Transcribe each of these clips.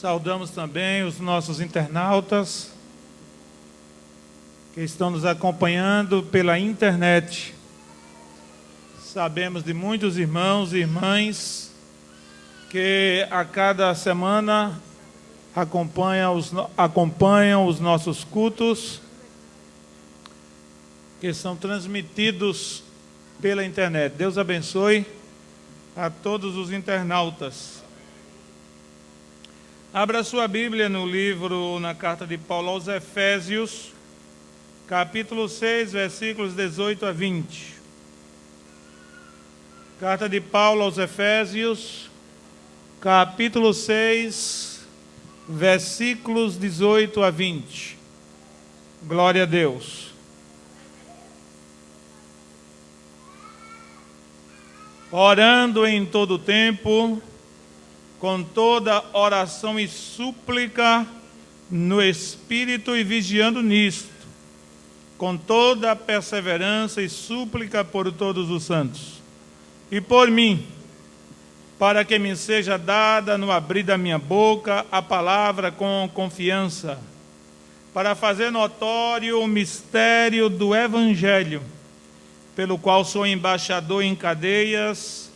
Saudamos também os nossos internautas que estão nos acompanhando pela internet. Sabemos de muitos irmãos e irmãs que a cada semana acompanham os nossos cultos, que são transmitidos pela internet. Deus abençoe a todos os internautas. Abra sua Bíblia no livro, na carta de Paulo aos Efésios, capítulo 6, versículos 18 a 20. Carta de Paulo aos Efésios, capítulo 6, versículos 18 a 20. Glória a Deus. Orando em todo o tempo, com toda oração e súplica no Espírito, e vigiando nisto, com toda perseverança e súplica por todos os santos, e por mim, para que me seja dada no abrir da minha boca a palavra com confiança, para fazer notório o mistério do Evangelho, pelo qual sou embaixador em cadeias,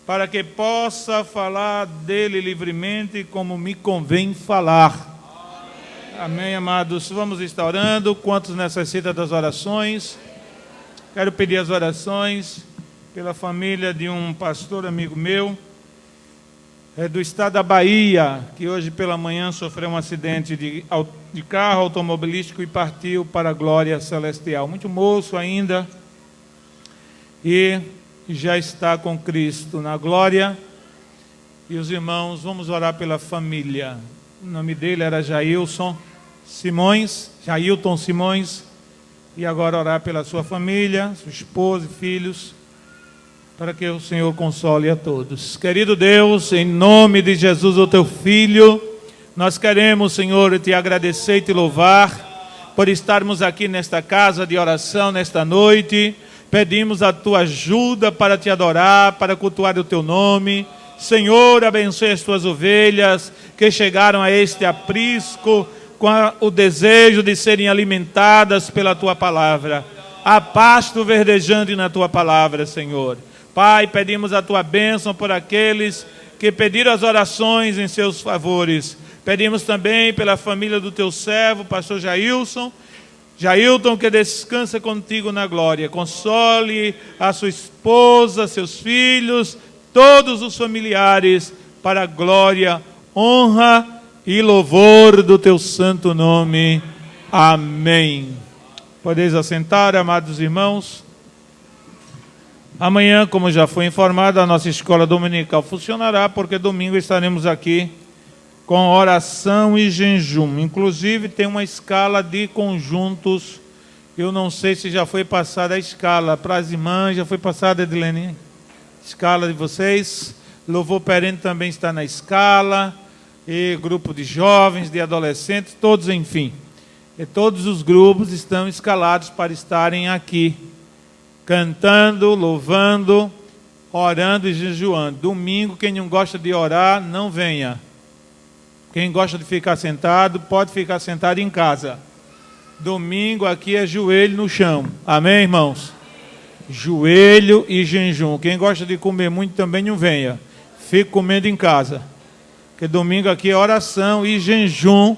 para que possa falar dele livremente, como me convém falar. Amém, amados. Vamos estar orando. Quantos necessitam das orações? Quero pedir as orações pela família de um pastor amigo meu, do estado da Bahia, que hoje pela manhã sofreu um acidente de carro automobilístico e partiu para a glória celestial. Muito moço ainda, e já está com Cristo na glória. E os irmãos, vamos orar pela família. O nome dele era Jailton Simões, e agora orar pela sua família, sua esposa e filhos, para que o Senhor console a todos. Querido Deus, em nome de Jesus, o teu Filho, nós queremos, Senhor, te agradecer e te louvar por estarmos aqui nesta casa de oração, nesta noite. Pedimos a tua ajuda para te adorar, para cultuar o teu nome. Senhor, abençoe as tuas ovelhas que chegaram a este aprisco com o desejo de serem alimentadas pela tua palavra. Há pasto verdejante na tua palavra, Senhor. Pai, pedimos a tua bênção por aqueles que pediram as orações em seus favores. Pedimos também pela família do teu servo, pastor Jailton, que descansa contigo na glória. Console a sua esposa, seus filhos, todos os familiares, para a glória, honra e louvor do teu santo nome. Amém. Podeis assentar, amados irmãos. Amanhã, como já foi informado, a nossa escola dominical funcionará, porque domingo estaremos aqui com oração e jejum. Inclusive tem uma escala de conjuntos. Eu não sei se já foi passada a escala para as irmãs. Já foi passada, Edilene? Escala de vocês. Louvor perene também está na escala. E grupo de jovens, de adolescentes, todos, enfim. E todos os grupos estão escalados para estarem aqui, cantando, louvando, orando e jejuando. Domingo, quem não gosta de orar, não venha. Quem gosta de ficar sentado, pode ficar sentado em casa. Domingo aqui é joelho no chão. Amém, irmãos? Joelho e jejum. Quem gosta de comer muito também não venha. Fique comendo em casa. Porque domingo aqui é oração e jejum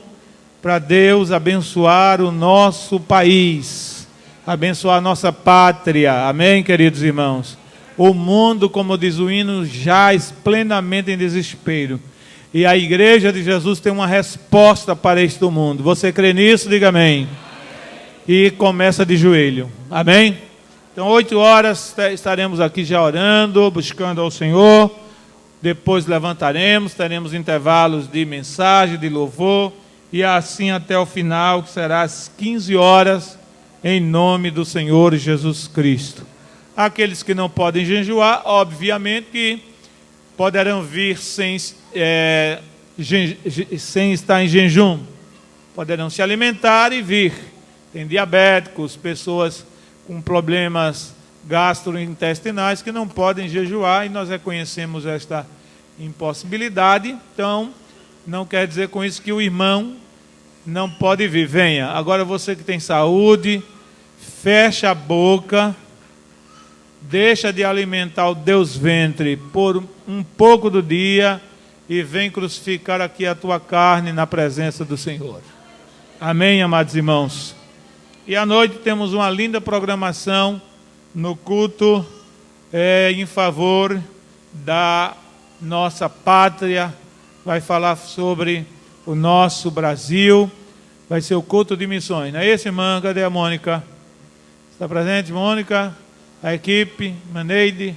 para Deus abençoar o nosso país. Abençoar a nossa pátria. Amém, queridos irmãos? O mundo, como diz o hino, jaz plenamente em desespero. E a igreja de Jesus tem uma resposta para este mundo. Você crê nisso? Diga amém. E começa de joelho. Amém? Então, 8 horas estaremos aqui já orando, buscando ao Senhor. Depois levantaremos, teremos intervalos de mensagem, de louvor. E assim até o final, que será às 15 horas, em nome do Senhor Jesus Cristo. Aqueles que não podem jejuar, obviamente que poderão vir sem estar em jejum. Poderão se alimentar e vir. Tem diabéticos, pessoas com problemas gastrointestinais que não podem jejuar, e nós reconhecemos esta impossibilidade. Então, não quer dizer com isso que o irmão não pode vir. Venha. Agora você que tem saúde, fecha a boca, deixa de alimentar o Deus ventre por um pouco do dia e vem crucificar aqui a tua carne na presença do Senhor. Amém, amados irmãos? E à noite temos uma linda programação no culto em favor da nossa pátria. Vai falar sobre o nosso Brasil. Vai ser o culto de missões. Não é esse, irmã? Cadê a Mônica? Está presente, Mônica? A equipe, Maneide,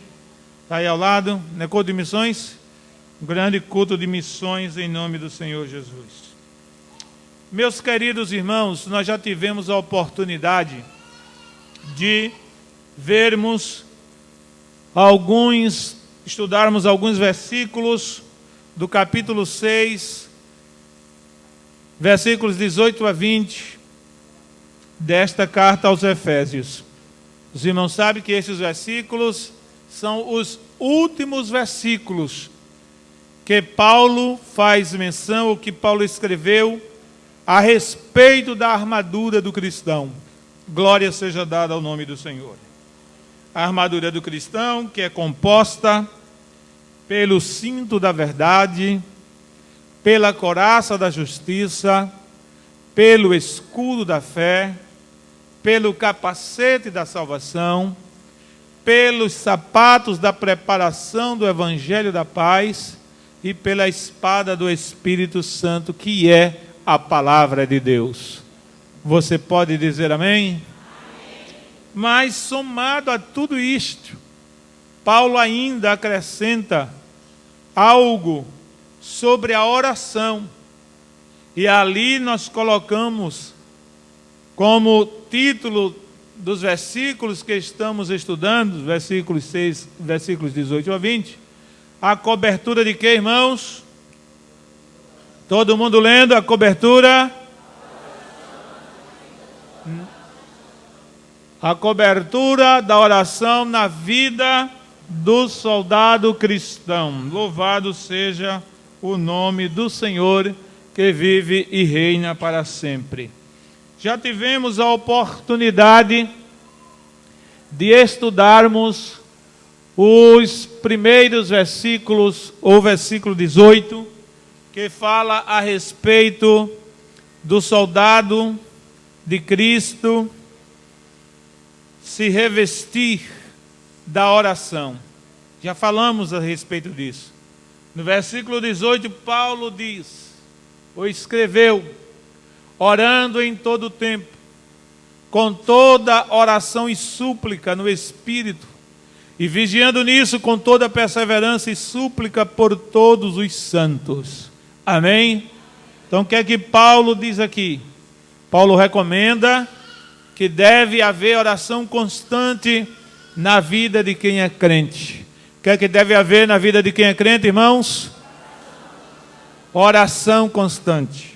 está aí ao lado. Não é culto de missões? Um grande culto de missões em nome do Senhor Jesus. Meus queridos irmãos, nós já tivemos a oportunidade de estudarmos alguns versículos do capítulo 6, versículos 18 a 20, desta carta aos Efésios. Os irmãos sabem que esses versículos são os últimos versículos que Paulo faz menção, ou que Paulo escreveu a respeito da armadura do cristão. Glória seja dada ao nome do Senhor. A armadura do cristão, que é composta pelo cinto da verdade, pela couraça da justiça, pelo escudo da fé, pelo capacete da salvação, pelos sapatos da preparação do evangelho da paz e pela espada do Espírito Santo, que é a palavra de Deus. Você pode dizer amém? Amém. Mas somado a tudo isto, Paulo ainda acrescenta algo sobre a oração. E ali nós colocamos como título dos versículos que estamos estudando, versículos 6, versículos 18 a 20, a cobertura de quê, irmãos? Todo mundo lendo a cobertura? A cobertura da oração na vida do soldado cristão. Louvado seja o nome do Senhor, que vive e reina para sempre. Já tivemos a oportunidade de estudarmos os primeiros versículos, ou versículo 18, que fala a respeito do soldado de Cristo se revestir da oração. Já falamos a respeito disso. No versículo 18, Paulo diz, ou escreveu, orando em todo o tempo, com toda oração e súplica no Espírito, e vigiando nisso com toda perseverança e súplica por todos os santos. Amém? Então o que é que Paulo diz aqui? Paulo recomenda que deve haver oração constante na vida de quem é crente. O que é que deve haver na vida de quem é crente, irmãos? Oração constante.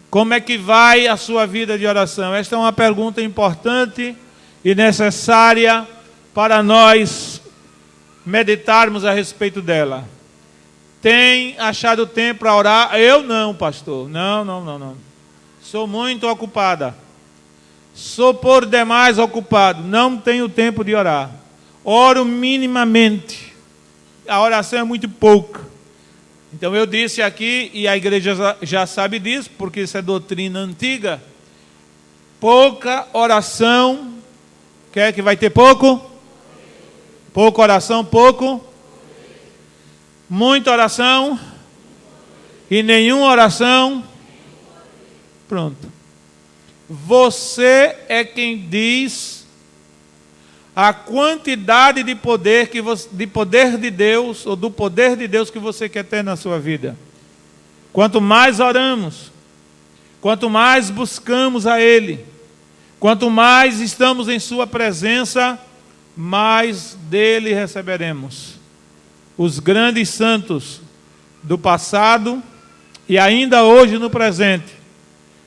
Como é que vai a sua vida de oração? Esta é uma pergunta importante e necessária para nós meditarmos a respeito dela. Tem achado tempo para orar? Eu não, pastor. Não. Sou muito ocupada. Sou por demais ocupado. Não tenho tempo de orar. Oro minimamente. A oração é muito pouca. Então eu disse aqui, e a igreja já sabe disso, porque isso é doutrina antiga. Pouca oração. Quer que vai ter pouco? Pouca oração, pouco. Muita oração e nenhuma oração. Pronto. Você é quem diz a quantidade de poder de Deus, ou do poder de Deus que você quer ter na sua vida. Quanto mais oramos, quanto mais buscamos a Ele, quanto mais estamos em sua presença, mais dele receberemos. Os grandes santos do passado e ainda hoje no presente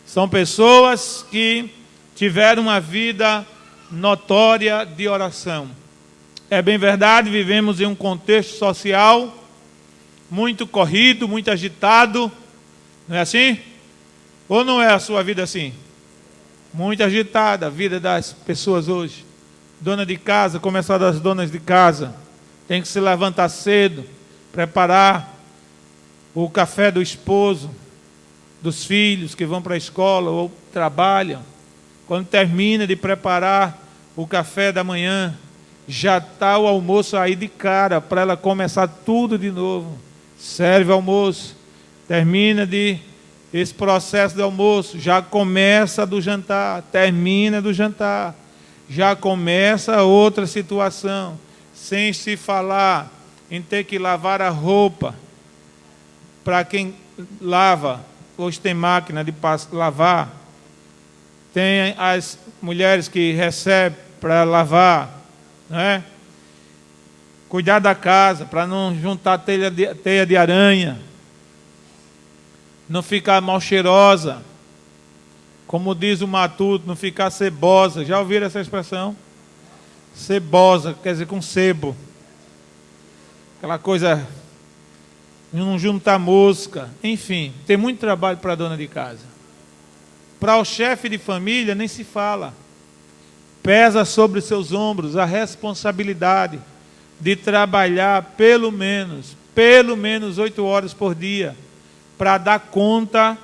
são pessoas que tiveram uma vida notória de oração. É bem verdade, vivemos em um contexto social muito corrido, muito agitado, Não é assim? Ou não é a sua vida assim? Muito agitada a vida das pessoas hoje. Dona de casa, começar das donas de casa. Tem que se levantar cedo, preparar o café do esposo, dos filhos que vão para a escola ou trabalham. Quando termina de preparar o café da manhã, já está o almoço aí de cara, para ela começar tudo de novo. Serve almoço, termina esse processo de almoço, já começa do jantar, termina do jantar, já começa outra situação, sem se falar em ter que lavar a roupa. Para quem lava, hoje tem máquina de lavar, tem as mulheres que recebem para lavar, não é? Cuidar da casa, para não juntar teia de aranha, não ficar mal cheirosa, como diz o Matuto, não ficar cebosa. Já ouviram essa expressão? Cebosa, quer dizer com sebo, aquela coisa, não juntar mosca, enfim, tem muito trabalho para a dona de casa. Para o chefe de família nem se fala. Pesa sobre seus ombros a responsabilidade de trabalhar pelo menos 8 horas por dia, para dar conta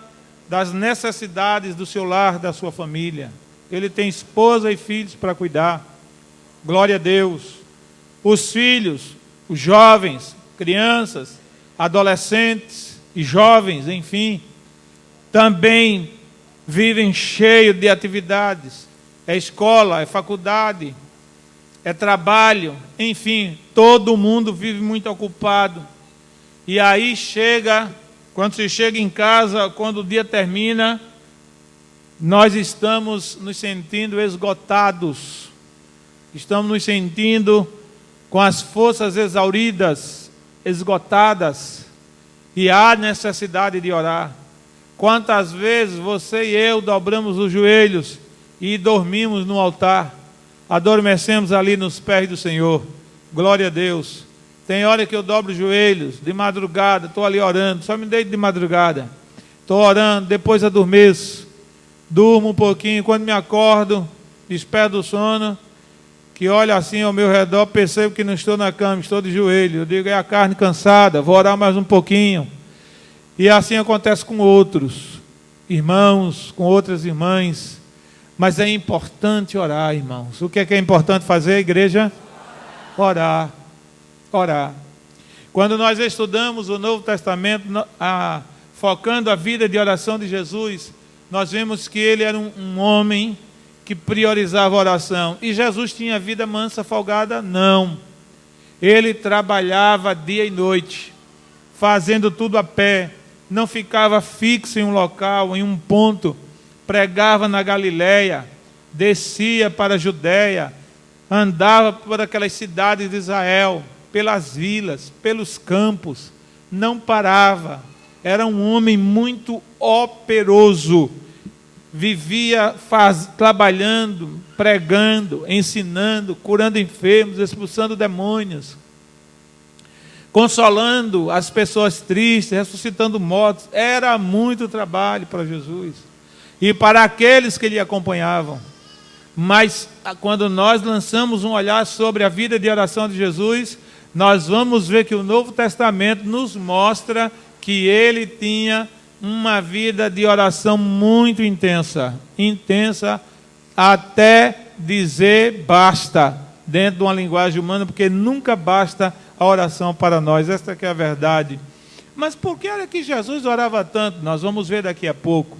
das necessidades do seu lar, da sua família. Ele tem esposa e filhos para cuidar. Glória a Deus. Os filhos, os jovens, crianças, adolescentes e jovens, enfim, também vivem cheios de atividades. É escola, é faculdade, é trabalho, enfim, todo mundo vive muito ocupado. E aí quando se chega em casa, quando o dia termina, nós estamos nos sentindo esgotados, estamos nos sentindo com as forças exauridas, esgotadas, e há necessidade de orar. Quantas vezes você e eu dobramos os joelhos e dormimos no altar, adormecemos ali nos pés do Senhor. Glória a Deus. Tem hora que eu dobro os joelhos, de madrugada, estou ali orando, só me deito de madrugada. Estou orando, depois adormeço, durmo um pouquinho, quando me acordo, desperto do sono, que olho assim ao meu redor, percebo que não estou na cama, estou de joelho. Eu digo, é a carne cansada, vou orar mais um pouquinho. E assim acontece com outros irmãos, com outras irmãs. Mas é importante orar, irmãos. O que é importante fazer, igreja? Orar. Orar. Quando nós estudamos o Novo Testamento, focando a vida de oração de Jesus, nós vemos que ele era um homem que priorizava a oração. E Jesus tinha vida mansa, folgada? Não. Ele trabalhava dia e noite, fazendo tudo a pé, não ficava fixo em um local, em um ponto, pregava na Galileia, descia para a Judéia, andava por aquelas cidades de Israel, pelas vilas, pelos campos, não parava. Era um homem muito operoso, vivia trabalhando, pregando, ensinando, curando enfermos, expulsando demônios, consolando as pessoas tristes, ressuscitando mortos. Era muito trabalho para Jesus e para aqueles que lhe acompanhavam. Mas quando nós lançamos um olhar sobre a vida de oração de Jesus, nós vamos ver que o Novo Testamento nos mostra que ele tinha uma vida de oração muito intensa, até dizer basta, dentro de uma linguagem humana, porque nunca basta a oração para nós. Esta que é a verdade. Mas por que era que Jesus orava tanto? Nós vamos ver daqui a pouco.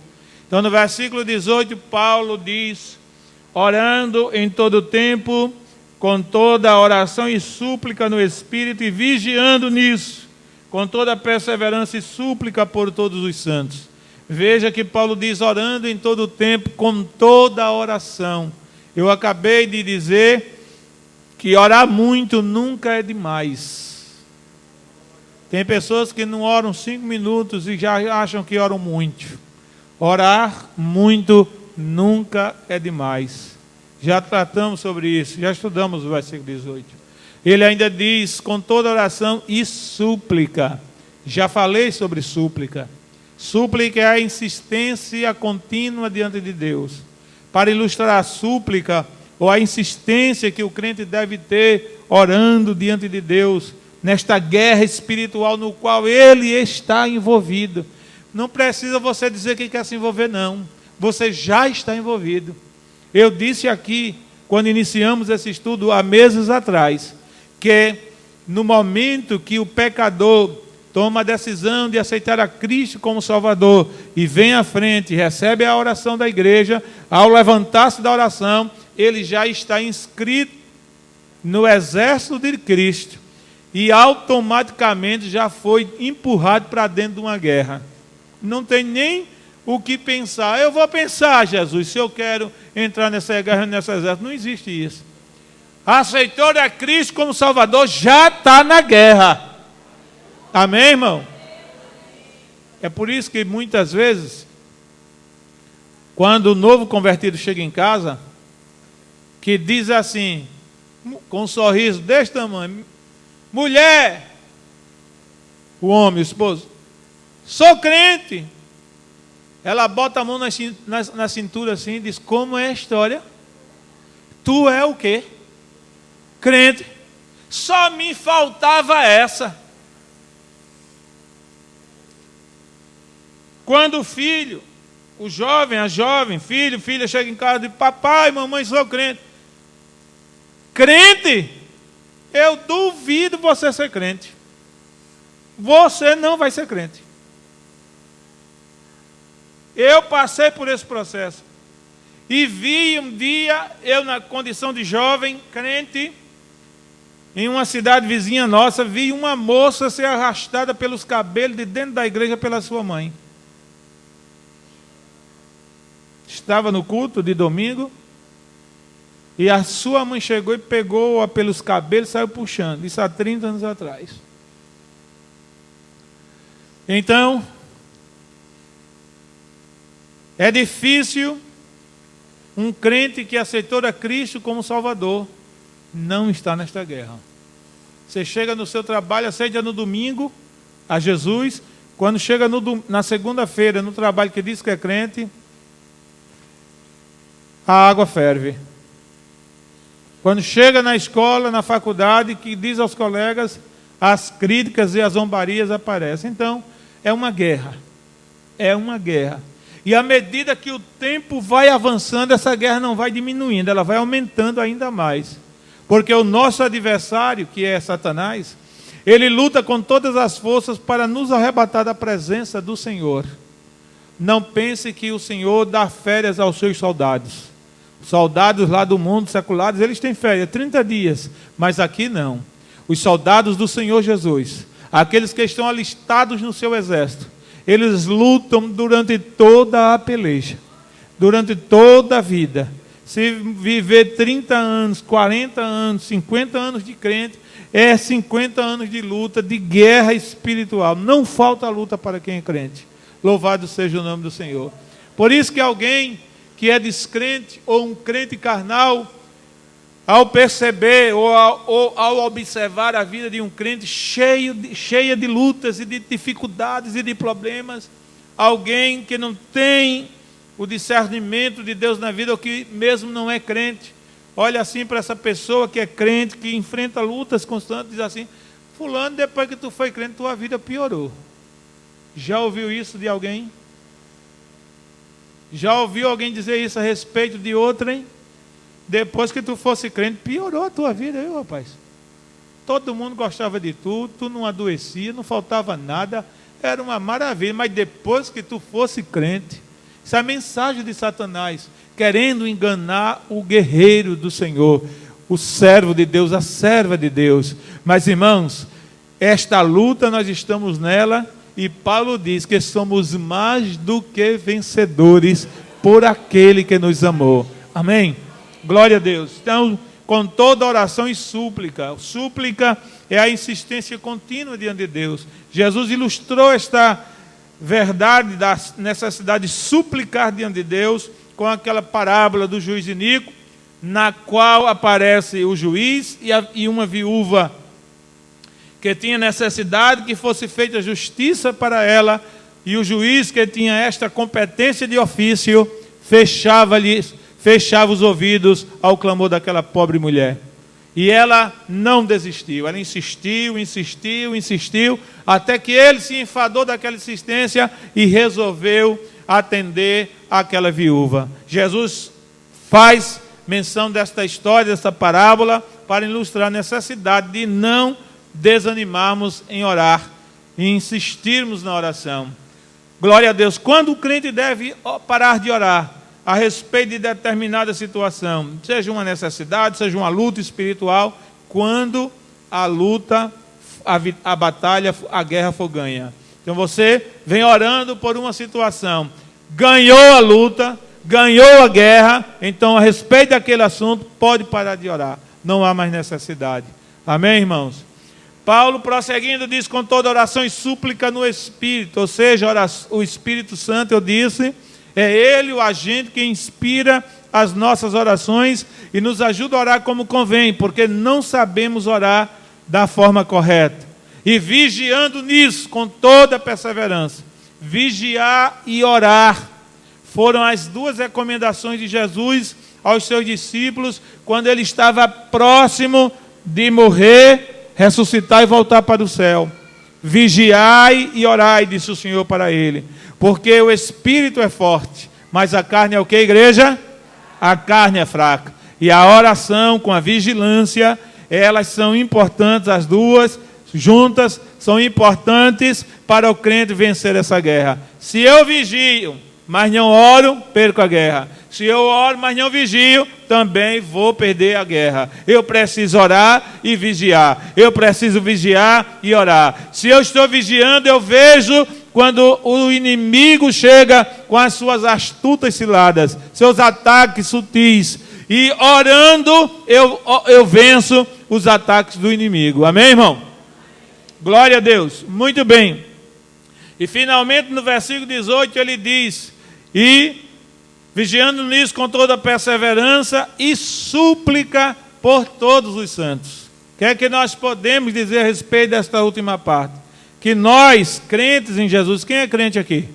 Então, no versículo 18, Paulo diz: orando em todo tempo, com toda oração e súplica no Espírito, e vigiando nisso, com toda perseverança e súplica por todos os santos. Veja que Paulo diz, orando em todo tempo, com toda oração. Eu acabei de dizer que orar muito nunca é demais. Tem pessoas que não oram 5 minutos e já acham que oram muito. Orar muito nunca é demais. Já tratamos sobre isso, já estudamos o versículo 18. Ele ainda diz, com toda oração e súplica. Já falei sobre súplica. Súplica é a insistência contínua diante de Deus. Para ilustrar a súplica, ou a insistência que o crente deve ter orando diante de Deus, nesta guerra espiritual no qual ele está envolvido. Não precisa você dizer que quer se envolver, não. Você já está envolvido. Eu disse aqui, quando iniciamos esse estudo há meses atrás, que no momento que o pecador toma a decisão de aceitar a Cristo como Salvador e vem à frente, recebe a oração da igreja, ao levantar-se da oração, ele já está inscrito no exército de Cristo e automaticamente já foi empurrado para dentro de uma guerra. Não tem nem o que pensar. Eu vou pensar, Jesus, se eu quero entrar nessa guerra, nesse exército. Não existe isso. Aceitou a Cristo como Salvador, já está na guerra. Amém, irmão? É por isso que muitas vezes, quando o novo convertido chega em casa, que diz assim, com um sorriso desse tamanho: mulher, o homem, o esposo, sou crente. Ela bota a mão na cintura assim e diz: como é a história? Tu é o quê? Crente. Só me faltava essa. Quando o filho, o jovem, a jovem, filho, filha, chega em casa e diz: papai, mamãe, sou crente. Crente? Eu duvido você ser crente. Você não vai ser crente. Eu passei por esse processo. E vi um dia, eu na condição de jovem, crente, em uma cidade vizinha nossa, vi uma moça ser arrastada pelos cabelos de dentro da igreja pela sua mãe. Estava no culto de domingo, e a sua mãe chegou e pegou-a pelos cabelos e saiu puxando. Isso há 30 anos atrás. Então, é difícil um crente que aceitou a Cristo como Salvador não estar nesta guerra. Você chega no seu trabalho, aceita no domingo a Jesus, quando chega na segunda-feira no trabalho que diz que é crente, a água ferve. Quando chega na escola, na faculdade, que diz aos colegas, as críticas e as zombarias aparecem. Então, é uma guerra. É uma guerra. E à medida que o tempo vai avançando, essa guerra não vai diminuindo, ela vai aumentando ainda mais. Porque o nosso adversário, que é Satanás, ele luta com todas as forças para nos arrebatar da presença do Senhor. Não pense que o Senhor dá férias aos seus soldados. Soldados lá do mundo seculares, eles têm férias, 30 dias. Mas aqui não. Os soldados do Senhor Jesus, aqueles que estão alistados no seu exército, eles lutam durante toda a peleja, durante toda a vida. Se viver 30 anos, 40 anos, 50 anos de crente, é 50 anos de luta, de guerra espiritual. Não falta luta para quem é crente. Louvado seja o nome do Senhor. Por isso que alguém que é descrente ou um crente carnal, ao perceber ou ao observar a vida de um crente cheia de lutas e de dificuldades e de problemas, alguém que não tem o discernimento de Deus na vida, ou que mesmo não é crente, olha assim para essa pessoa que é crente, que enfrenta lutas constantes, diz assim: fulano, depois que tu foi crente, tua vida piorou. Já ouviu isso de alguém? Já ouviu alguém dizer isso a respeito de outrem? Depois que tu fosse crente, piorou a tua vida, viu, rapaz? Todo mundo gostava de tu, tu não adoecia, não faltava nada, era uma maravilha. Mas depois que tu fosse crente, essa é a mensagem de Satanás, querendo enganar o guerreiro do Senhor, o servo de Deus, a serva de Deus. Mas, irmãos, esta luta nós estamos nela, e Paulo diz que somos mais do que vencedores por aquele que nos amou. Amém? Glória a Deus. Então, com toda oração e súplica. Súplica é a insistência contínua diante de Deus. Jesus ilustrou esta verdade da necessidade de suplicar diante de Deus com aquela parábola do juiz iníquo, na qual aparece o juiz e uma viúva que tinha necessidade que fosse feita justiça para ela e o juiz, que tinha esta competência de ofício, fechava os ouvidos ao clamor daquela pobre mulher. E ela não desistiu, ela insistiu, até que ele se enfadou daquela insistência e resolveu atender aquela viúva. Jesus faz menção desta história, desta parábola, para ilustrar a necessidade de não desanimarmos em orar e insistirmos na oração. Glória a Deus. Quando o crente deve parar de orar a respeito de determinada situação, seja uma necessidade, seja uma luta espiritual, quando a luta, a batalha, a guerra for ganha. Então você vem orando por uma situação, ganhou a luta, ganhou a guerra, então a respeito daquele assunto, pode parar de orar. Não há mais necessidade. Amém, irmãos? Paulo, prosseguindo, diz: com toda oração e súplica no Espírito, ou seja, o Espírito Santo, eu disse, é Ele o agente que inspira as nossas orações e nos ajuda a orar como convém, porque não sabemos orar da forma correta. E vigiando nisso, com toda perseverança. Vigiar e orar foram as duas recomendações de Jesus aos seus discípulos, quando ele estava próximo de morrer, ressuscitar e voltar para o céu. Vigiai e orai, disse o Senhor para ele, porque o espírito é forte, mas a carne é o que, igreja? A carne é fraca. E a oração com a vigilância, elas são importantes, as duas juntas são importantes para o crente vencer essa guerra. Se eu vigio, mas não oro, perco a guerra. Se eu oro, mas não vigio, também vou perder a guerra. Eu preciso orar e vigiar. Eu preciso vigiar e orar. Se eu estou vigiando, eu vejo quando o inimigo chega com as suas astutas ciladas, seus ataques sutis. E orando, eu venço os ataques do inimigo. Amém, irmão? Glória a Deus. Muito bem. E finalmente no versículo 18 ele diz: e vigiando nisso com toda perseverança e súplica por todos os santos. O que é que nós podemos dizer a respeito desta última parte? Que nós, crentes em Jesus, quem é crente aqui?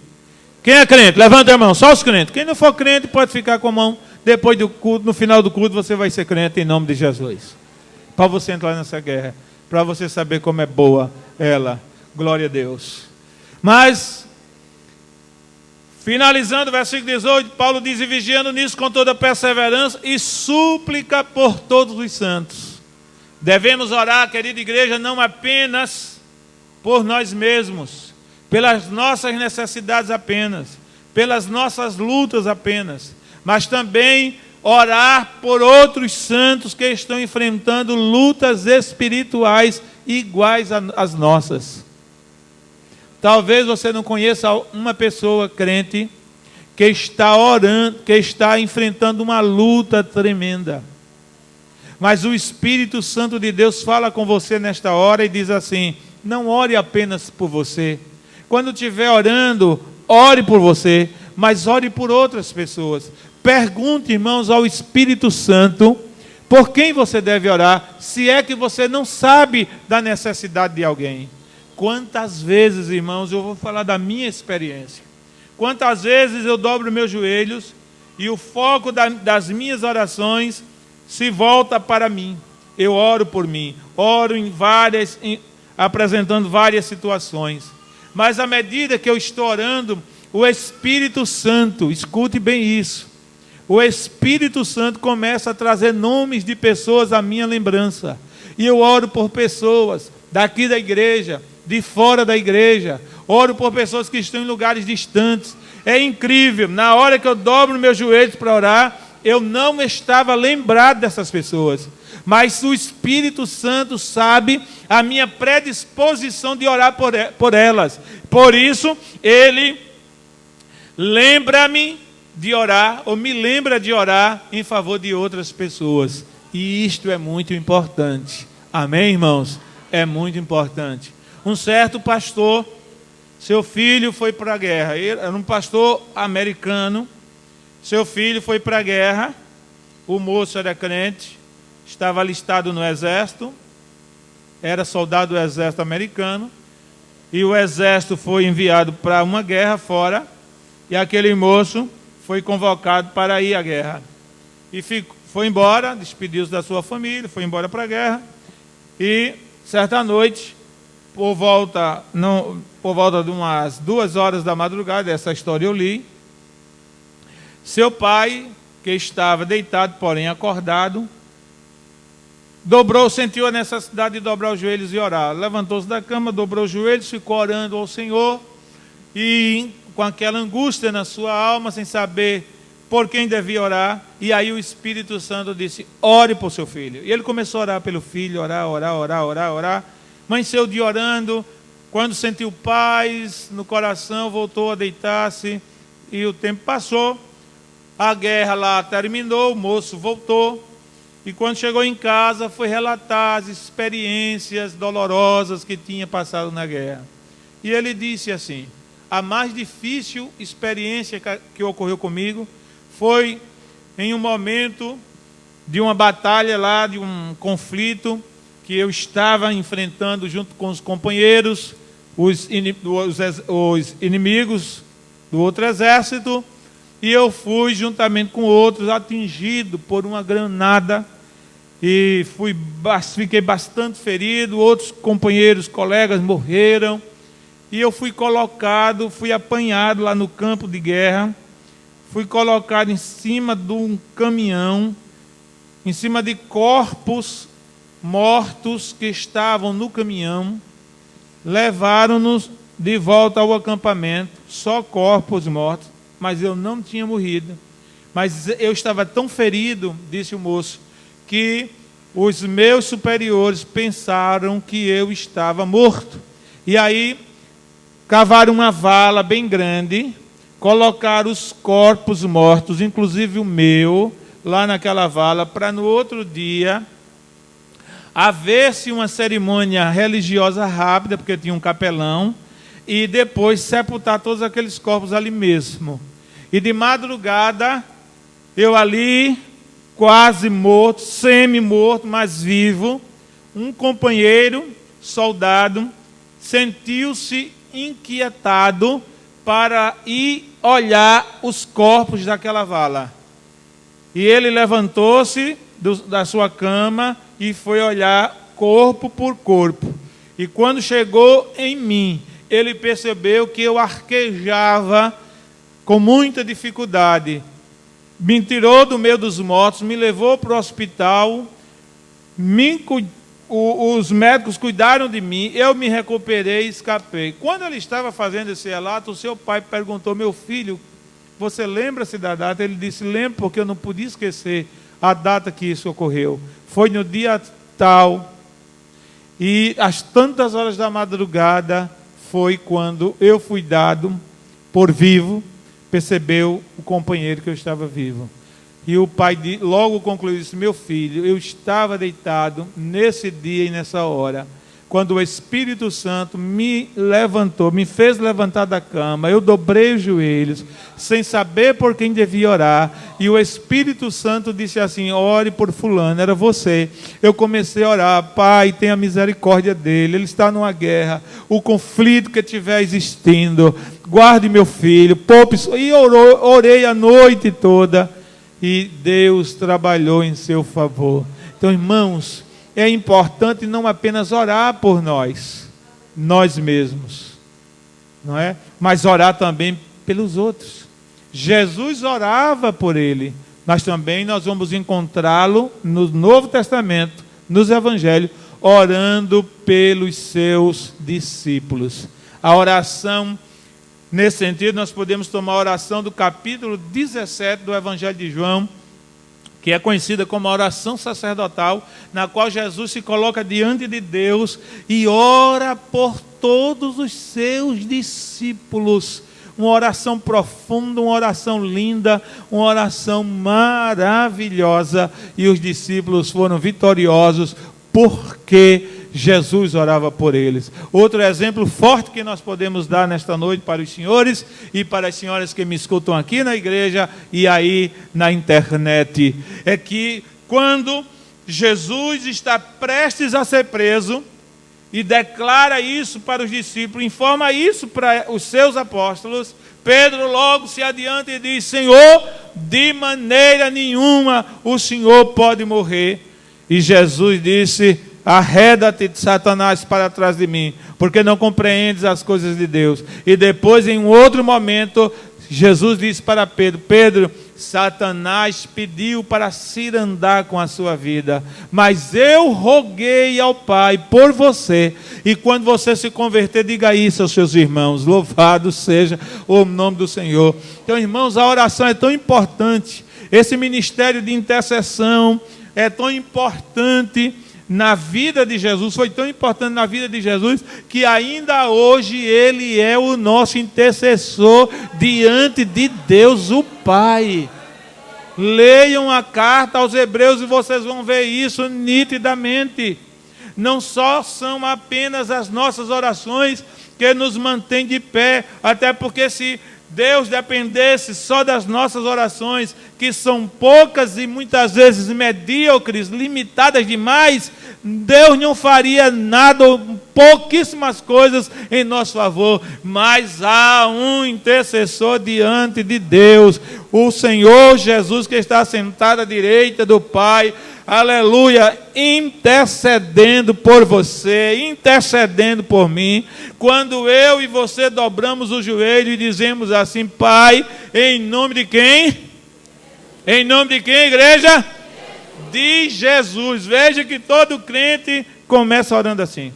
Quem é crente? Levanta a mão, só os crentes. Quem não for crente pode ficar com a mão. Depois do culto, no final do culto, você vai ser crente em nome de Jesus. Para você entrar nessa guerra, para você saber como é boa ela. Glória a Deus. Mas finalizando o versículo 18, Paulo diz: e vigiando nisso com toda perseverança e súplica por todos os santos. Devemos orar, querida igreja, não apenas por nós mesmos, pelas nossas necessidades apenas, pelas nossas lutas apenas, mas também orar por outros santos que estão enfrentando lutas espirituais iguais às nossas. Talvez você não conheça uma pessoa crente que está orando, que está enfrentando uma luta tremenda. Mas o Espírito Santo de Deus fala com você nesta hora e diz assim: não ore apenas por você. Quando estiver orando, ore por você, mas ore por outras pessoas. Pergunte, irmãos, ao Espírito Santo por quem você deve orar, se é que você não sabe da necessidade de alguém. Quantas vezes, irmãos, eu vou falar da minha experiência. Quantas vezes eu dobro meus joelhos e o foco das minhas orações se volta para mim. Eu oro por mim, oro apresentando várias situações. Mas à medida que eu estou orando, o Espírito Santo, escute bem isso, o Espírito Santo começa a trazer nomes de pessoas à minha lembrança. E eu oro por pessoas daqui da igreja, de fora da igreja, oro por pessoas que estão em lugares distantes. É incrível, na hora que eu dobro meus joelhos para orar, eu não estava lembrado dessas pessoas, mas o Espírito Santo sabe a minha predisposição de orar por elas. Por isso, Ele lembra-me de orar, ou me lembra de orar em favor de outras pessoas. E isto é muito importante. Amém, irmãos? É muito importante. Um certo pastor, seu filho foi para a guerra. Ele era um pastor americano. Seu filho foi para a guerra. O moço era crente, estava alistado no exército, era soldado do exército americano. e o exército foi enviado para uma guerra fora, e aquele moço foi convocado para ir à guerra. E foi embora, despediu-se da sua família, foi embora para a guerra, e certa noite, por volta de umas 2 horas da madrugada, essa história eu li, seu pai, que estava deitado, porém acordado, sentiu a necessidade de dobrar os joelhos e orar. Levantou-se da cama, dobrou os joelhos, ficou orando ao Senhor, e com aquela angústia na sua alma, sem saber por quem devia orar, e aí o Espírito Santo disse: ore por seu filho. E ele começou a orar pelo filho, orar. Amanheceu de orando, quando sentiu paz no coração, voltou a deitar-se, e o tempo passou, a guerra lá terminou, o moço voltou, e quando chegou em casa, foi relatar as experiências dolorosas que tinha passado na guerra. E ele disse assim: a mais difícil experiência que ocorreu comigo foi em um momento de uma batalha lá, de um conflito que eu estava enfrentando junto com os companheiros, os inimigos do outro exército, e eu fui, juntamente com outros, atingido por uma granada, e fiquei bastante ferido, outros companheiros, colegas morreram, e eu fui apanhado lá no campo de guerra, fui colocado em cima de um caminhão, em cima de corpos mortos que estavam no caminhão, levaram-nos de volta ao acampamento, só corpos mortos, mas eu não tinha morrido. Mas eu estava tão ferido, disse o moço, que os meus superiores pensaram que eu estava morto. E aí cavaram uma vala bem grande, colocaram os corpos mortos, inclusive o meu, lá naquela vala, para no outro dia haver-se uma cerimônia religiosa rápida, porque tinha um capelão, e depois sepultar todos aqueles corpos ali mesmo. E de madrugada, eu ali, quase morto, semi-morto, mas vivo, um companheiro, soldado, sentiu-se inquietado para ir olhar os corpos daquela vala. E ele levantou-se da sua cama e foi olhar corpo por corpo. E quando chegou em mim, ele percebeu que eu arquejava com muita dificuldade. Me tirou do meio dos mortos, me levou para o hospital, os médicos cuidaram de mim, eu me recuperei e escapei. Quando ele estava fazendo esse relato, o seu pai perguntou: meu filho, você lembra-se da data? Ele disse: lembro, porque eu não podia esquecer a data que isso ocorreu. Foi no dia tal, e às tantas horas da madrugada, foi quando eu fui dado por vivo, percebeu o companheiro que eu estava vivo. E o pai logo concluiu isso: meu filho, eu estava deitado nesse dia e nessa hora, quando o Espírito Santo me levantou, me fez levantar da cama, eu dobrei os joelhos, sem saber por quem devia orar, e o Espírito Santo disse assim: ore por fulano, era você. Eu comecei a orar: Pai, tenha misericórdia dele, ele está numa guerra, o conflito que estiver existindo, guarde meu filho, poupe. E orei a noite toda, e Deus trabalhou em seu favor. Então, irmãos, é importante não apenas orar por nós mesmos, não é? Mas orar também pelos outros. Jesus orava por ele, mas também nós vamos encontrá-lo no Novo Testamento, nos Evangelhos, orando pelos seus discípulos. A oração, nesse sentido, nós podemos tomar a oração do capítulo 17 do Evangelho de João, que é conhecida como a oração sacerdotal, na qual Jesus se coloca diante de Deus e ora por todos os seus discípulos. Uma oração profunda, uma oração linda, uma oração maravilhosa. E os discípulos foram vitoriosos porque Jesus orava por eles. Outro exemplo forte que nós podemos dar nesta noite para os senhores e para as senhoras que me escutam aqui na igreja e aí na internet, é que quando Jesus está prestes a ser preso e declara isso para os discípulos, informa isso para os seus apóstolos, Pedro logo se adianta e diz: Senhor, de maneira nenhuma o Senhor pode morrer. E Jesus disse: arreda-te, Satanás, para trás de mim, porque não compreendes as coisas de Deus. E depois, em um outro momento, Jesus disse para Pedro: Pedro, Satanás pediu para se andar com a sua vida, mas eu roguei ao Pai por você, e quando você se converter, diga isso aos seus irmãos. Louvado seja o nome do Senhor. Então, irmãos, a oração é tão importante, esse ministério de intercessão é tão importante na vida de Jesus, foi tão importante na vida de Jesus, que ainda hoje Ele é o nosso intercessor diante de Deus o Pai. Leiam a carta aos Hebreus e vocês vão ver isso nitidamente. Não só são apenas as nossas orações que nos mantêm de pé, até porque se Deus dependesse só das nossas orações, que são poucas e muitas vezes medíocres, limitadas demais, Deus não faria nada, pouquíssimas coisas em nosso favor. Mas há um intercessor diante de Deus, o Senhor Jesus, que está sentado à direita do Pai, aleluia, intercedendo por você, intercedendo por mim. Quando eu e você dobramos o joelho e dizemos assim: Pai, em nome de quem? Em nome de quem, igreja? De Jesus. Veja que todo crente começa orando assim.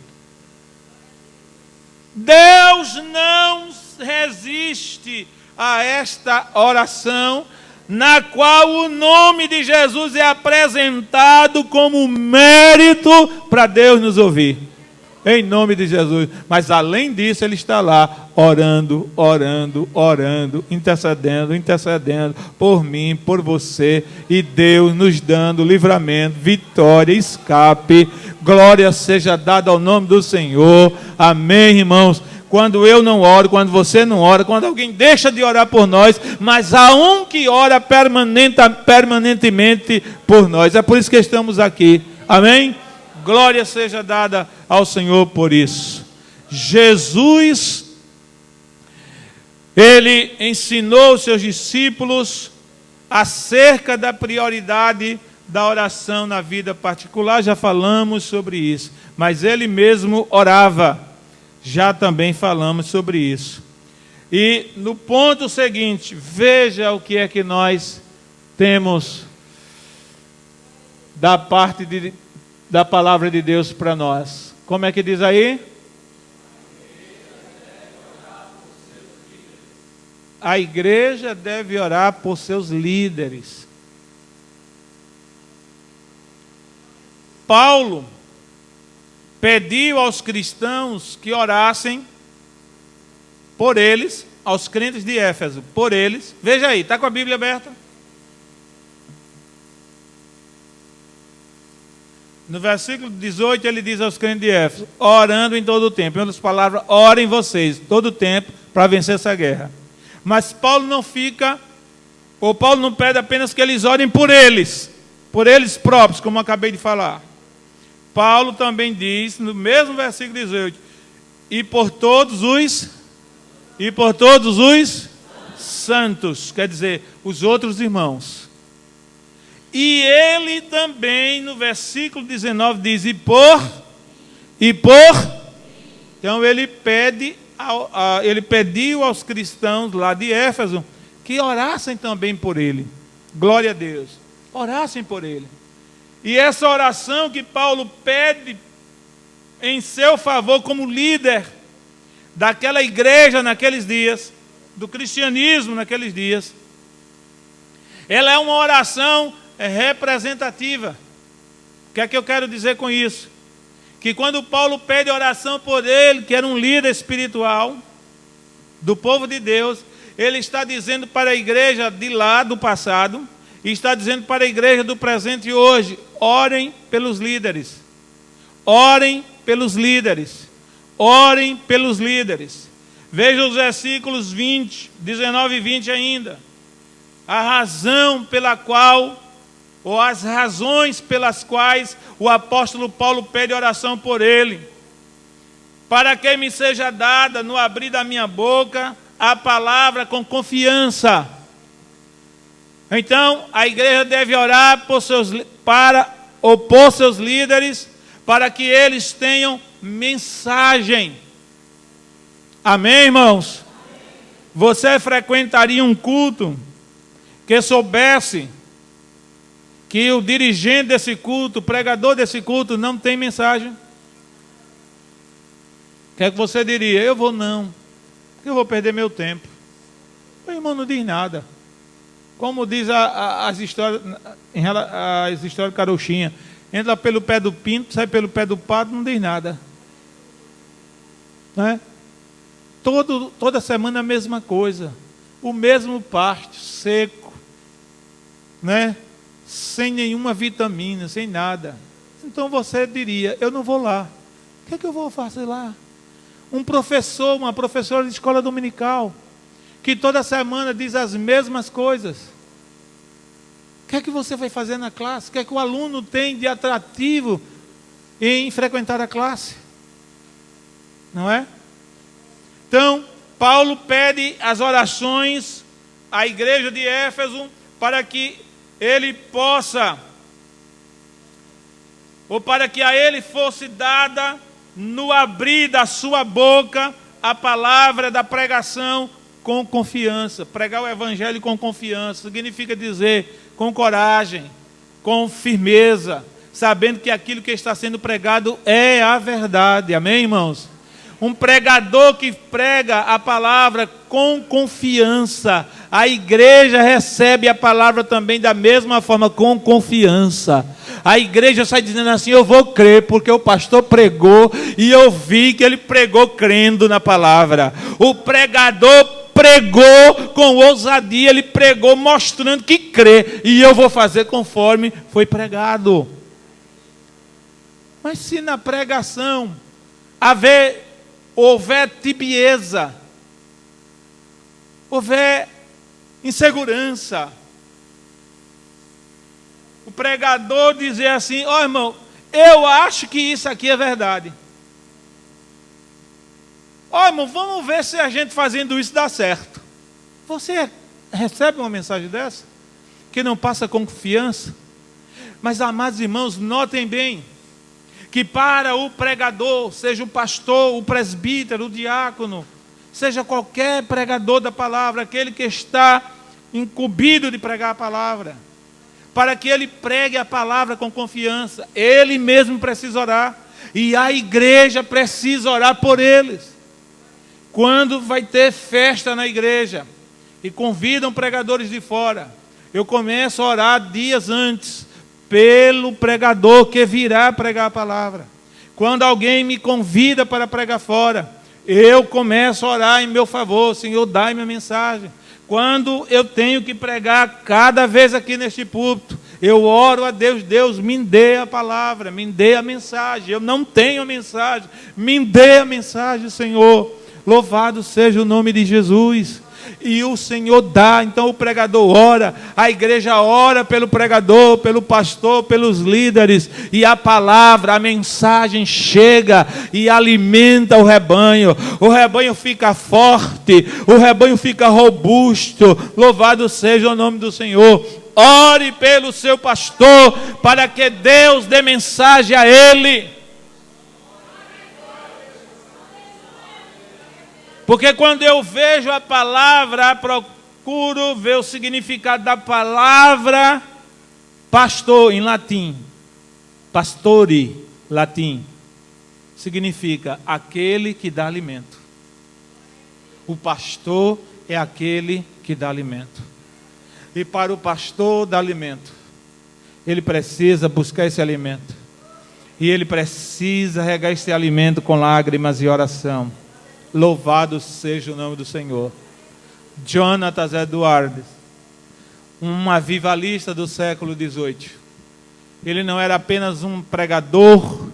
Deus não resiste a esta oração, na qual o nome de Jesus é apresentado como mérito para Deus nos ouvir. Em nome de Jesus. Mas além disso, Ele está lá orando, orando, orando, intercedendo por mim, por você, e Deus nos dando livramento, vitória, escape. Glória seja dada ao nome do Senhor. Amém, irmãos. Quando eu não oro, quando você não ora, quando alguém deixa de orar por nós, mas há um que ora permanentemente por nós. É por isso que estamos aqui. Amém? Glória seja dada ao Senhor por isso. Jesus, Ele ensinou os seus discípulos acerca da prioridade da oração na vida particular. Já falamos sobre isso. Mas Ele mesmo orava. Já também falamos sobre isso. E no ponto seguinte, veja o que é que nós temos da parte da palavra de Deus para nós. Como é que diz aí? A igreja deve orar por seus líderes. Paulo pediu aos cristãos que orassem por eles, aos crentes de Éfeso, por eles. Veja aí, está com a Bíblia aberta? No versículo 18 ele diz aos crentes de Éfeso: orando em todo o tempo. Em outras palavras, orem vocês, todo o tempo, para vencer essa guerra. Mas Paulo não pede apenas que eles orem por eles próprios, como eu acabei de falar. Paulo também diz, no mesmo versículo 18, e por todos os santos, quer dizer, os outros irmãos. E ele também, no versículo 19, diz, e por. Então ele pediu aos cristãos lá de Éfeso que orassem também por ele. Glória a Deus. Orassem por ele. E essa oração que Paulo pede em seu favor como líder daquela igreja naqueles dias, do cristianismo naqueles dias, ela é uma oração representativa. O que é que eu quero dizer com isso? Que quando Paulo pede oração por ele, que era um líder espiritual do povo de Deus, ele está dizendo para a igreja de lá do passado, e está dizendo para a igreja do presente e hoje: orem pelos líderes. Orem pelos líderes. Orem pelos líderes. Veja os versículos 19 e 20 ainda. A razão pela qual, ou as razões pelas quais o apóstolo Paulo pede oração por ele. para que me seja dada no abrir da minha boca a palavra com confiança. Então, a igreja deve orar por seus líderes, para que eles tenham mensagem. Amém, irmãos? Você frequentaria um culto que soubesse que o dirigente desse culto, o pregador desse culto, não tem mensagem? O que é que você diria? Eu vou não, porque eu vou perder meu tempo. O irmão não diz nada. Como diz as histórias de Carochinha, entra pelo pé do pinto, sai pelo pé do pato, não diz nada. Não é? Toda semana a mesma coisa, o mesmo pasto seco, né? Sem nenhuma vitamina, sem nada. Então você diria, eu não vou lá. O que é que eu vou fazer lá? Um professor, uma professora de escola dominical, que toda semana diz as mesmas coisas. O que é que você vai fazer na classe? O que é que o aluno tem de atrativo em frequentar a classe? Não é? Então, Paulo pede as orações à igreja de Éfeso para que ele possa, ou para que a ele fosse dada no abrir da sua boca a palavra da pregação com confiança. Pregar o evangelho com confiança significa dizer com coragem, com firmeza, sabendo que aquilo que está sendo pregado é a verdade. Amém, irmãos? Um pregador que prega a palavra com confiança. A igreja recebe a palavra também da mesma forma, com confiança. A igreja sai dizendo assim, eu vou crer, porque o pastor pregou e eu vi que ele pregou crendo na palavra. O pregador pregou com ousadia, ele pregou mostrando que crê, e eu vou fazer conforme foi pregado. Mas se na pregação houver tibieza, houver insegurança, o pregador dizer assim, ó irmão, eu acho que isso aqui é verdade. Ó irmão, vamos ver se a gente fazendo isso dá certo. Você recebe uma mensagem dessa? Que não passa confiança? Mas, amados irmãos, notem bem, que para o pregador, seja o pastor, o presbítero, o diácono, seja qualquer pregador da palavra, aquele que está incumbido de pregar a palavra, para que ele pregue a palavra com confiança, ele mesmo precisa orar, e a igreja precisa orar por eles. Quando vai ter festa na igreja, e convidam pregadores de fora, eu começo a orar dias antes, pelo pregador que virá pregar a palavra. Quando alguém me convida para pregar fora, eu começo a orar em meu favor, Senhor, dai minha mensagem. Quando eu tenho que pregar cada vez aqui neste púlpito, eu oro a Deus, Deus me dê a palavra, me dê a mensagem. Eu não tenho a mensagem, me dê a mensagem, Senhor. Louvado seja o nome de Jesus. E o Senhor dá, então o pregador ora, a igreja ora pelo pregador, pelo pastor, pelos líderes, e a palavra, a mensagem chega e alimenta o rebanho fica forte, o rebanho fica robusto. Louvado seja o nome do Senhor. Ore pelo seu pastor, para que Deus dê mensagem a ele. Porque quando eu vejo a palavra, procuro ver o significado da palavra pastor em latim. Pastore, latim, significa aquele que dá alimento. O pastor é aquele que dá alimento. E para o pastor dar alimento, ele precisa buscar esse alimento. E ele precisa regar esse alimento com lágrimas e oração. Louvado seja o nome do Senhor. Jonathan Edwards, um avivalista do século XVIII. Ele não era apenas um pregador,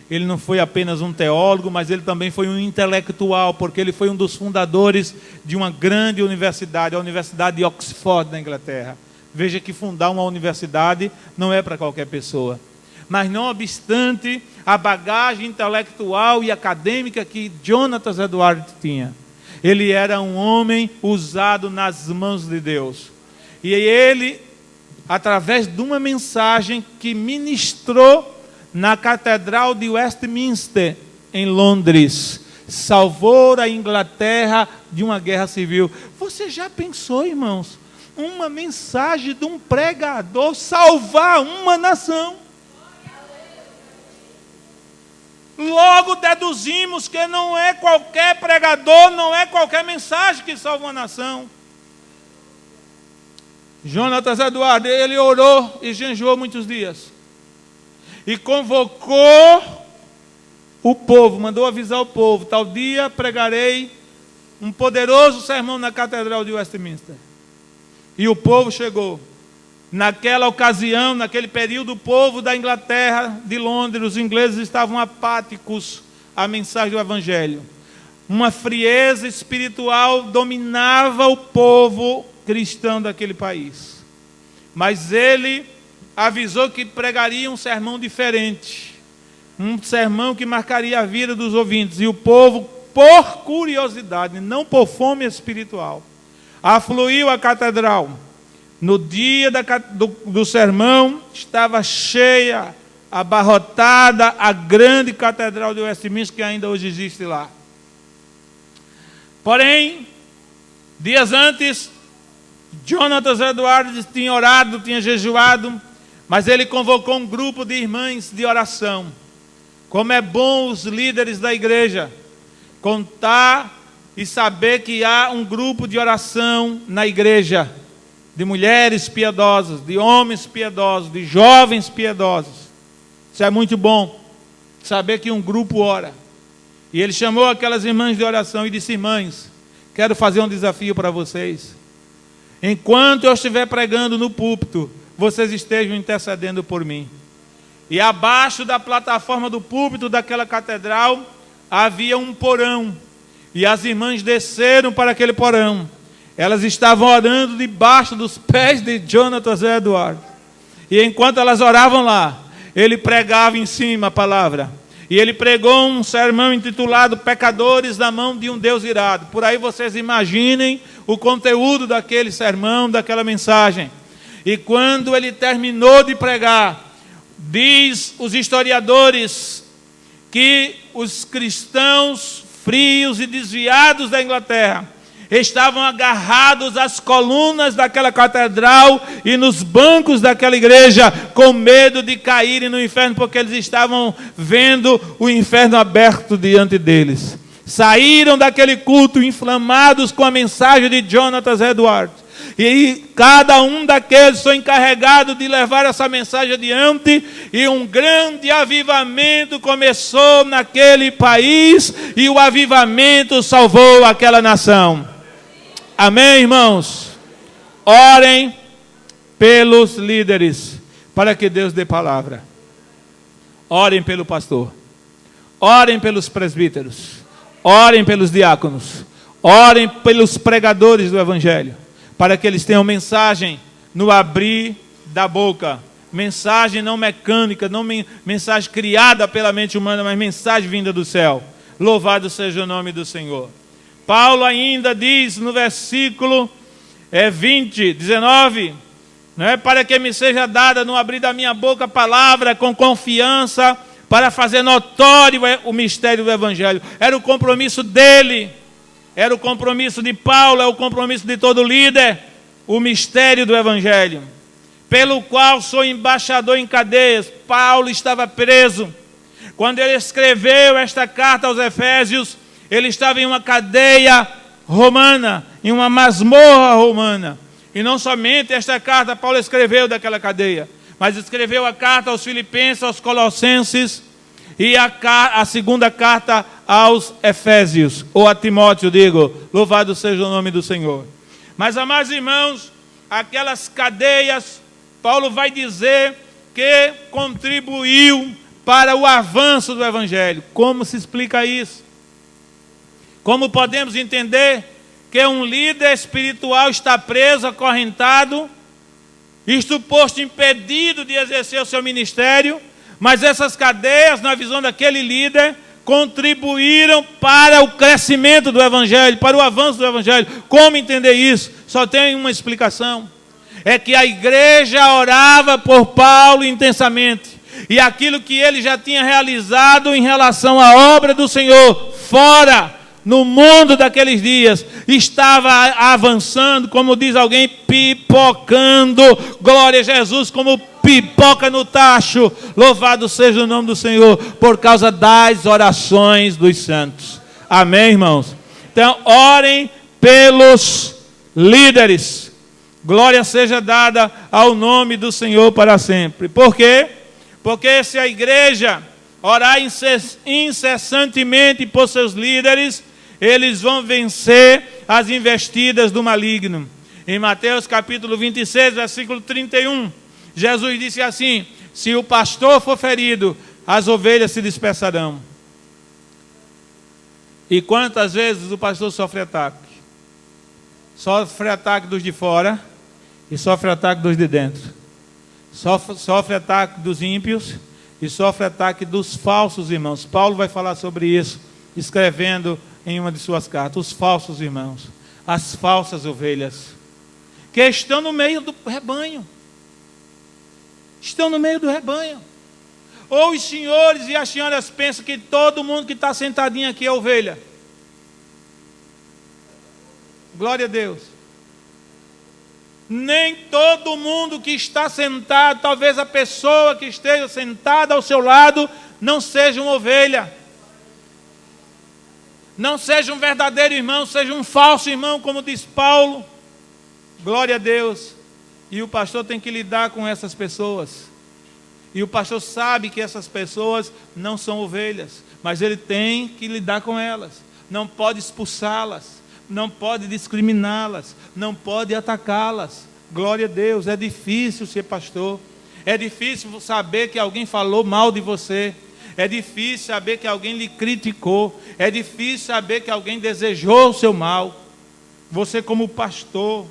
ele não foi apenas um teólogo, mas ele também foi um intelectual, porque ele foi um dos fundadores de uma grande universidade, a Universidade de Oxford, na Inglaterra. Veja que fundar uma universidade não é para qualquer pessoa. Mas não obstante a bagagem intelectual e acadêmica que Jonatas Edwards tinha. Ele era um homem usado nas mãos de Deus. E ele, através de uma mensagem que ministrou na Catedral de Westminster, em Londres, salvou a Inglaterra de uma guerra civil. Você já pensou, irmãos, uma mensagem de um pregador salvar uma nação? Logo deduzimos que não é qualquer pregador, não é qualquer mensagem que salva uma nação. Jonatas Edwards, ele orou e jejuou muitos dias. E convocou o povo, mandou avisar o povo: tal dia pregarei um poderoso sermão na Catedral de Westminster. E o povo chegou. Naquela ocasião, naquele período, o povo da Inglaterra, de Londres, os ingleses estavam apáticos à mensagem do Evangelho. Uma frieza espiritual dominava o povo cristão daquele país. Mas ele avisou que pregaria um sermão diferente. Um sermão que marcaria a vida dos ouvintes. E o povo, por curiosidade, não por fome espiritual, afluiu à catedral. No dia do sermão, estava cheia, abarrotada, a grande catedral de Westminster, que ainda hoje existe lá. Porém, dias antes, Jonatas Edwards tinha orado, tinha jejuado, mas ele convocou um grupo de irmãs de oração. Como é bom os líderes da igreja contar e saber que há um grupo de oração na igreja, de mulheres piedosas, de homens piedosos, de jovens piedosos. Isso é muito bom, saber que um grupo ora. E ele chamou aquelas irmãs de oração e disse: irmãs, quero fazer um desafio para vocês. Enquanto eu estiver pregando no púlpito, vocês estejam intercedendo por mim. E abaixo da plataforma do púlpito daquela catedral, havia um porão. E as irmãs desceram para aquele porão. Elas estavam orando debaixo dos pés de Jonatas Edwards. E enquanto elas oravam lá, ele pregava em cima a palavra. E ele pregou um sermão intitulado Pecadores na mão de um Deus irado. Por aí vocês imaginem o conteúdo daquele sermão, daquela mensagem. E quando ele terminou de pregar, diz os historiadores que os cristãos frios e desviados da Inglaterra estavam agarrados às colunas daquela catedral e nos bancos daquela igreja, com medo de caírem no inferno, porque eles estavam vendo o inferno aberto diante deles. Saíram daquele culto inflamados com a mensagem de Jonatas Edwards. E cada um daqueles foi encarregado de levar essa mensagem adiante, e um grande avivamento começou naquele país, e o avivamento salvou aquela nação. Amém, irmãos? Orem pelos líderes, para que Deus dê palavra. Orem pelo pastor. Orem pelos presbíteros. Orem pelos diáconos. Orem pelos pregadores do Evangelho, para que eles tenham mensagem no abrir da boca. Mensagem não mecânica, não mensagem criada pela mente humana, mas mensagem vinda do céu. Louvado seja o nome do Senhor. Paulo ainda diz no versículo 19, para que me seja dada no abrir da minha boca a palavra com confiança, para fazer notório o mistério do Evangelho. Era o compromisso dele, era o compromisso de Paulo, é o compromisso de todo líder, o mistério do Evangelho, pelo qual sou embaixador em cadeias. Paulo estava preso. Quando ele escreveu esta carta aos Efésios, ele estava em uma cadeia romana, em uma masmorra romana. E não somente esta carta Paulo escreveu daquela cadeia, mas escreveu a carta aos Filipenses, aos Colossenses, e a segunda carta aos Efésios, ou a Timóteo, digo, louvado seja o nome do Senhor. Mas, amados irmãos, aquelas cadeias, Paulo vai dizer que contribuiu para o avanço do Evangelho. Como se explica isso? Como podemos entender que um líder espiritual está preso, acorrentado, isto posto impedido de exercer o seu ministério, Mas essas cadeias, na visão daquele líder, contribuíram para o crescimento do Evangelho, para o avanço do Evangelho. Como entender isso? Só tem uma explicação. É que a igreja orava por Paulo intensamente. E aquilo que ele já tinha realizado em relação à obra do Senhor, fora, no mundo daqueles dias, estava avançando, como diz alguém, pipocando. Glória a Jesus, como pipoca no tacho. Louvado seja o nome do Senhor, por causa das orações dos santos. Amém, irmãos? Então, orem pelos líderes. Glória seja dada ao nome do Senhor para sempre. Por quê? Porque se a igreja orar incessantemente por seus líderes, eles vão vencer as investidas do maligno. Em Mateus capítulo 26, versículo 31, Jesus disse assim: se o pastor for ferido, as ovelhas se dispersarão. E quantas vezes o pastor sofre ataque? Sofre ataque dos de fora e sofre ataque dos de dentro. Sofre ataque dos ímpios e sofre ataque dos falsos irmãos. Paulo vai falar sobre isso, escrevendo em uma de suas cartas, os falsos irmãos, as falsas ovelhas, que estão no meio do rebanho. Estão no meio do rebanho. Ou os senhores e as senhoras pensam que todo mundo que está sentadinho aqui é ovelha. Glória a Deus. Nem todo mundo que está sentado, talvez a pessoa que esteja sentada ao seu lado, não seja uma ovelha. Não seja um verdadeiro irmão, seja um falso irmão, como diz Paulo. Glória a Deus. E o pastor tem que lidar com essas pessoas. E o pastor sabe que essas pessoas não são ovelhas, mas ele tem que lidar com elas. Não pode expulsá-las, não pode discriminá-las, não pode atacá-las. Glória a Deus. É difícil ser pastor. É difícil saber que alguém falou mal de você. É difícil saber que alguém lhe criticou. É difícil saber que alguém desejou o seu mal. Você como pastor,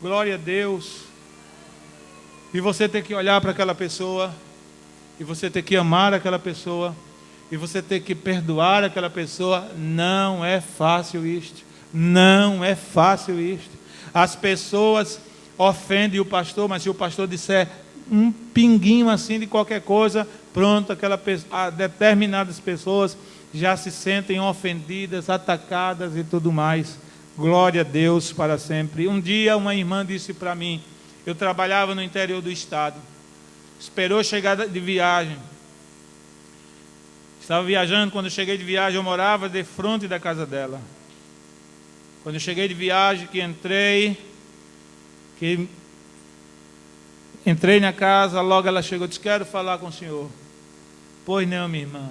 glória a Deus. E você tem que olhar para aquela pessoa. E você tem que amar aquela pessoa. E você tem que perdoar aquela pessoa. Não é fácil isto. Não é fácil isto. As pessoas ofendem o pastor, mas se o pastor disser um pinguinho assim de qualquer coisa, pronto, determinadas pessoas já se sentem ofendidas, atacadas e tudo mais. Glória a Deus para sempre. Um dia uma irmã disse para mim, eu trabalhava no interior do estado, esperou chegar de viagem, estava viajando, quando eu cheguei de viagem, eu morava de frente da casa dela. Quando eu cheguei de viagem, que entrei na casa, logo ela chegou e disse, quero falar com o senhor. Pois não, minha irmã.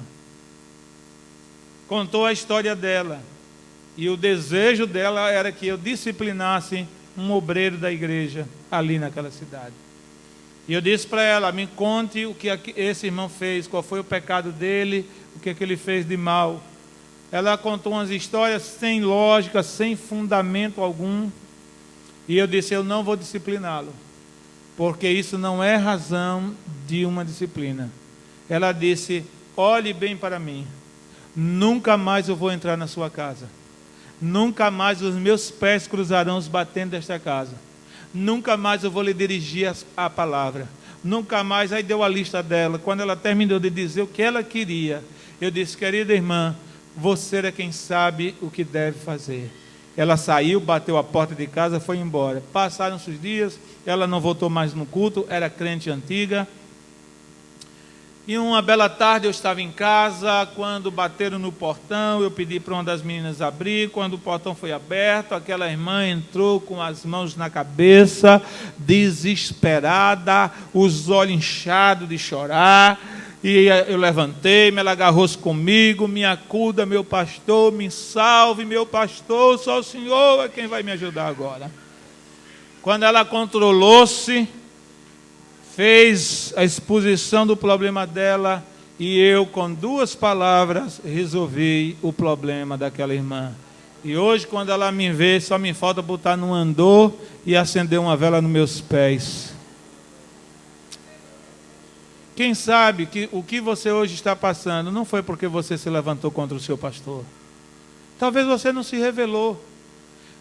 Contou a história dela. E o desejo dela era que eu disciplinasse um obreiro da igreja ali naquela cidade. E eu disse para ela, me conte o que esse irmão fez, qual foi o pecado dele, o que ele fez de mal. Ela contou umas histórias sem lógica, sem fundamento algum. E eu disse, eu não vou discipliná-lo, porque isso não é razão de uma disciplina. Ela disse, olhe bem para mim, nunca mais eu vou entrar na sua casa. Nunca mais os meus pés cruzarão os batentes desta casa. Nunca mais eu vou lhe dirigir a palavra. Nunca mais, aí deu a lista dela. Quando ela terminou de dizer o que ela queria, eu disse, querida irmã, você é quem sabe o que deve fazer. Ela saiu, bateu a porta de casa, foi embora. Passaram-se os dias, ela não voltou mais no culto, era crente antiga. E uma bela tarde eu estava em casa, quando bateram no portão, eu pedi para uma das meninas abrir. Quando o portão foi aberto, aquela irmã entrou com as mãos na cabeça, desesperada, os olhos inchados de chorar. E eu levantei-me, ela agarrou-se comigo, me acuda, meu pastor, me salve, meu pastor, só o Senhor é quem vai me ajudar agora. Quando ela controlou-se, fez a exposição do problema dela, e eu, com 2 palavras, resolvi o problema daquela irmã. E hoje, quando ela me vê, só me falta botar num andor e acender uma vela nos meus pés. Quem sabe que o que você hoje está passando não foi porque você se levantou contra o seu pastor. Talvez você não se revelou.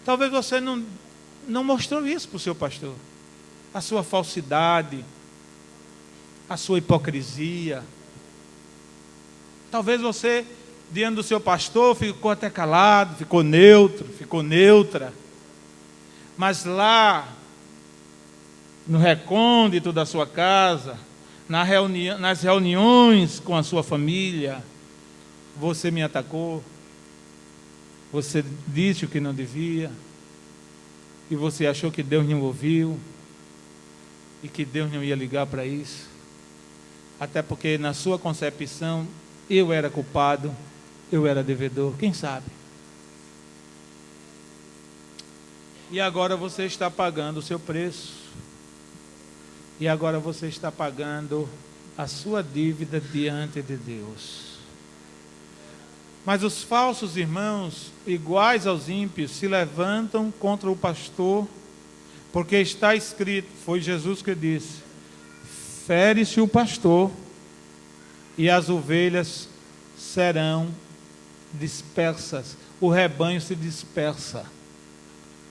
Talvez você não mostrou isso para o seu pastor. A sua falsidade, a sua hipocrisia. Talvez você, diante do seu pastor, ficou até calado, ficou neutro, ficou neutra. Mas lá, no recôndito da sua casa, nas reuniões com a sua família, você me atacou, você disse o que não devia, e você achou que Deus não ouviu, e que Deus não ia ligar para isso, até porque na sua concepção, eu era culpado, eu era devedor, quem sabe? E agora você está pagando o seu preço. E agora você está pagando a sua dívida diante de Deus. Mas os falsos irmãos, iguais aos ímpios, se levantam contra o pastor, porque está escrito, foi Jesus que disse, fere-se o pastor e as ovelhas serão dispersas. O rebanho se dispersa.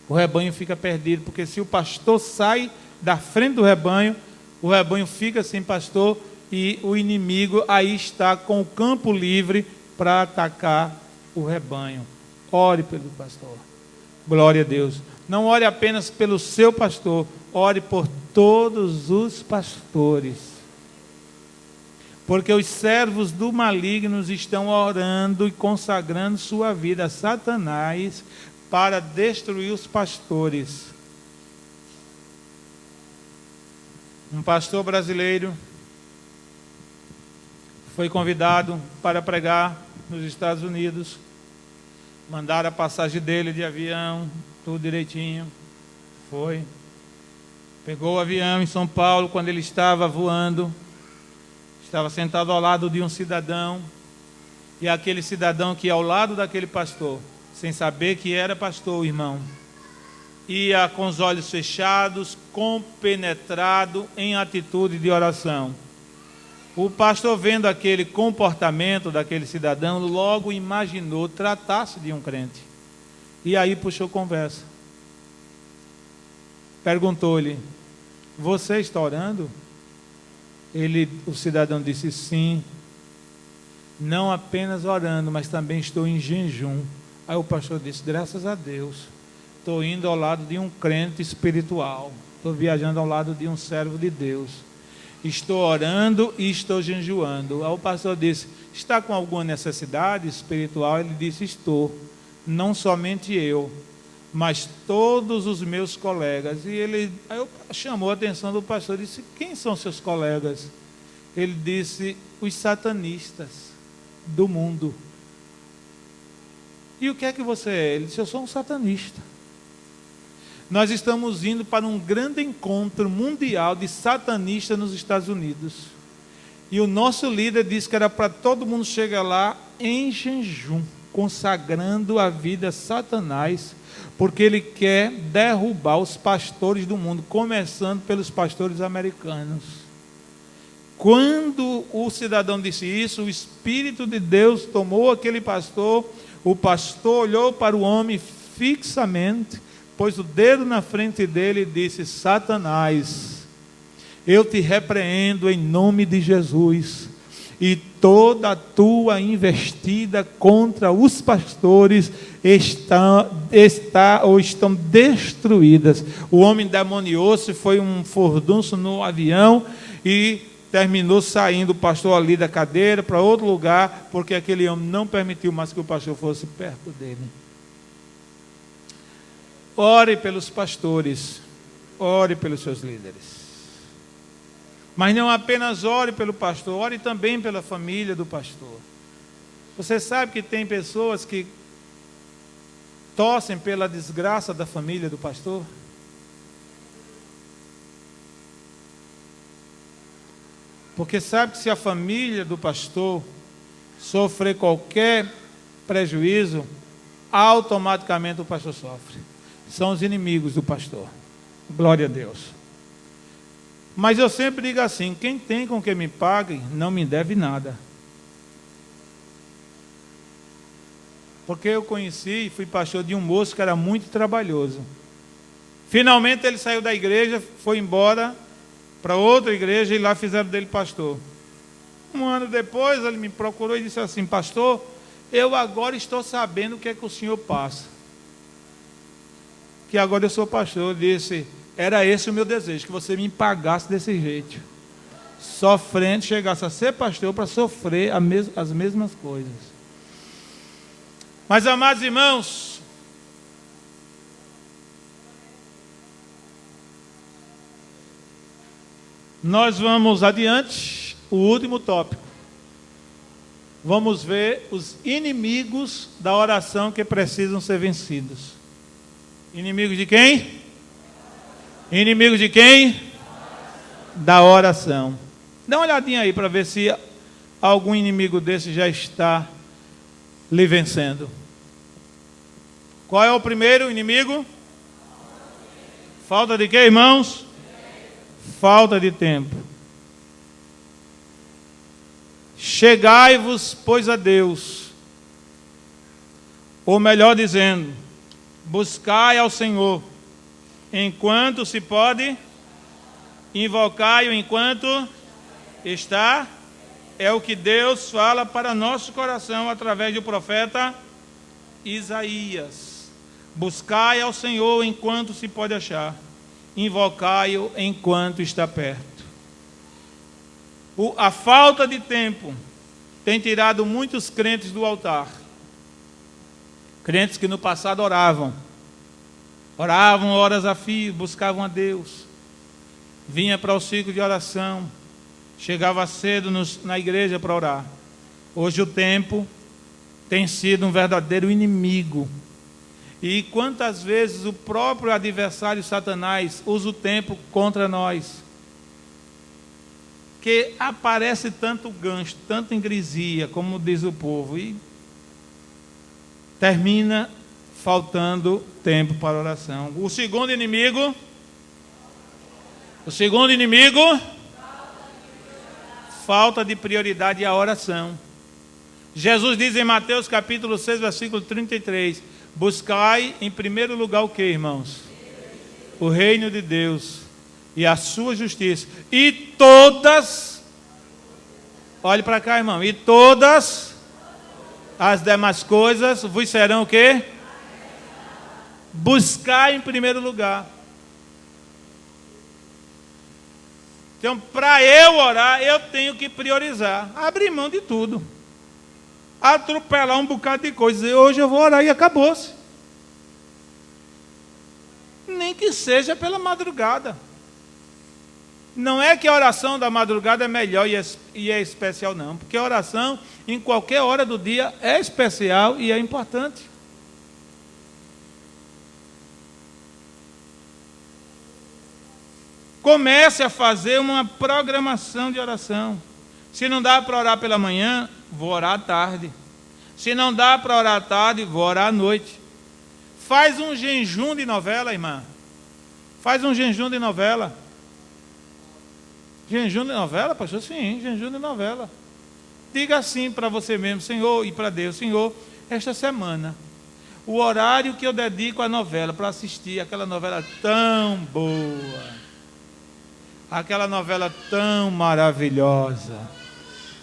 O rebanho fica perdido, porque se o pastor sai da frente do rebanho, o rebanho fica sem pastor e o inimigo aí está com o campo livre para atacar o rebanho. Ore pelo pastor. Glória a Deus. Não ore apenas pelo seu pastor, ore por todos os pastores. Porque os servos do maligno estão orando e consagrando sua vida a Satanás para destruir os pastores. Um pastor brasileiro foi convidado para pregar nos Estados Unidos. Mandaram a passagem dele de avião, tudo direitinho. Foi. Pegou o avião em São Paulo, quando ele estava voando. Estava sentado ao lado de um cidadão. E aquele cidadão que ia ao lado daquele pastor, sem saber que era pastor, o irmão, ia com os olhos fechados, compenetrado em atitude de oração. O pastor, vendo aquele comportamento daquele cidadão, logo imaginou tratar-se de um crente. E aí puxou conversa. Perguntou-lhe, você está orando? O cidadão disse, sim. Não apenas orando, mas também estou em jejum. Aí o pastor disse, graças a Deus. Estou indo ao lado de um crente espiritual. Estou viajando ao lado de um servo de Deus. Estou orando e estou jejuando. Aí o pastor disse, está com alguma necessidade espiritual? Ele disse, estou. Não somente eu, mas todos os meus colegas. Aí chamou a atenção do pastor e disse, quem são seus colegas? Ele disse, os satanistas do mundo. E o que é que você é? Ele disse, eu sou um satanista. Nós estamos indo para um grande encontro mundial de satanistas nos Estados Unidos. E o nosso líder disse que era para todo mundo chegar lá em jejum, consagrando a vida a Satanás, porque ele quer derrubar os pastores do mundo, começando pelos pastores americanos. Quando o cidadão disse isso, o Espírito de Deus tomou aquele pastor, o pastor olhou para o homem fixamente, pôs o dedo na frente dele e disse, Satanás, eu te repreendo em nome de Jesus, e toda a tua investida contra os pastores estão destruídas. O homem demoniou-se, foi um furdunço no avião e terminou saindo o pastor ali da cadeira para outro lugar, porque aquele homem não permitiu mais que o pastor fosse perto dele. Ore pelos pastores, ore pelos seus líderes. Mas não apenas ore pelo pastor, ore também pela família do pastor. Você sabe que tem pessoas que torcem pela desgraça da família do pastor? Porque sabe que se a família do pastor sofrer qualquer prejuízo, automaticamente o pastor sofre. São os inimigos do pastor. Glória a Deus. Mas eu sempre digo assim: quem tem com que me pague, não me deve nada. Porque eu conheci e fui pastor de um moço que era muito trabalhoso. Finalmente ele saiu da igreja, foi embora para outra igreja e lá fizeram dele pastor. Um ano depois ele me procurou e disse assim: pastor, eu agora estou sabendo o que é que o senhor passa. Que agora eu sou pastor. Eu disse: era esse o meu desejo, que você me pagasse desse jeito. Sofrendo, chegasse a ser pastor para sofrer as mesmas coisas. Mas, amados irmãos, nós vamos adiante, o último tópico. Vamos ver os inimigos da oração que precisam ser vencidos. Inimigos de quem? Inimigos de quem? Da oração. Dá uma olhadinha aí para ver se algum inimigo desse já está lhe vencendo. Qual é o primeiro inimigo? Falta de quê, irmãos? Falta de tempo. Chegai-vos, pois, a Deus. Ou melhor dizendo, buscai ao Senhor, enquanto se pode, invocai-o enquanto está. É o que Deus fala para nosso coração através do profeta Isaías. Buscai ao Senhor enquanto se pode achar, invocai-o enquanto está perto. A falta de tempo tem tirado muitos crentes do altar. Crentes que no passado oravam horas a fio, buscavam a Deus, vinha para o ciclo de oração, chegava cedo na igreja para orar. Hoje o tempo tem sido um verdadeiro inimigo. E quantas vezes o próprio adversário Satanás usa o tempo contra nós, que aparece tanto gancho, tanta ingresia, como diz o povo, e termina faltando tempo para oração. O segundo inimigo, falta de prioridade à oração. Jesus diz em Mateus capítulo 6, versículo 33, buscai em primeiro lugar o que, irmãos? O reino de Deus e a sua justiça. E todas, olhe para cá, irmão, e todas as demais coisas vos serão o quê? Buscar em primeiro lugar. Então, para eu orar, eu tenho que priorizar, abrir mão de tudo, atropelar um bocado de coisas. Hoje eu vou orar e acabou-se. Nem que seja pela madrugada. Não é que a oração da madrugada é melhor e é especial, não. Porque a oração, em qualquer hora do dia, é especial e é importante. Comece a fazer uma programação de oração. Se não dá para orar pela manhã, vou orar à tarde. Se não dá para orar à tarde, vou orar à noite. Faz um jejum de novela, irmã. Faz um jejum de novela. Jejum de novela, pastor? Sim, jejum de novela. Diga assim para você mesmo, Senhor, e para Deus: Senhor, esta semana, o horário que eu dedico à novela, para assistir aquela novela tão boa, aquela novela tão maravilhosa,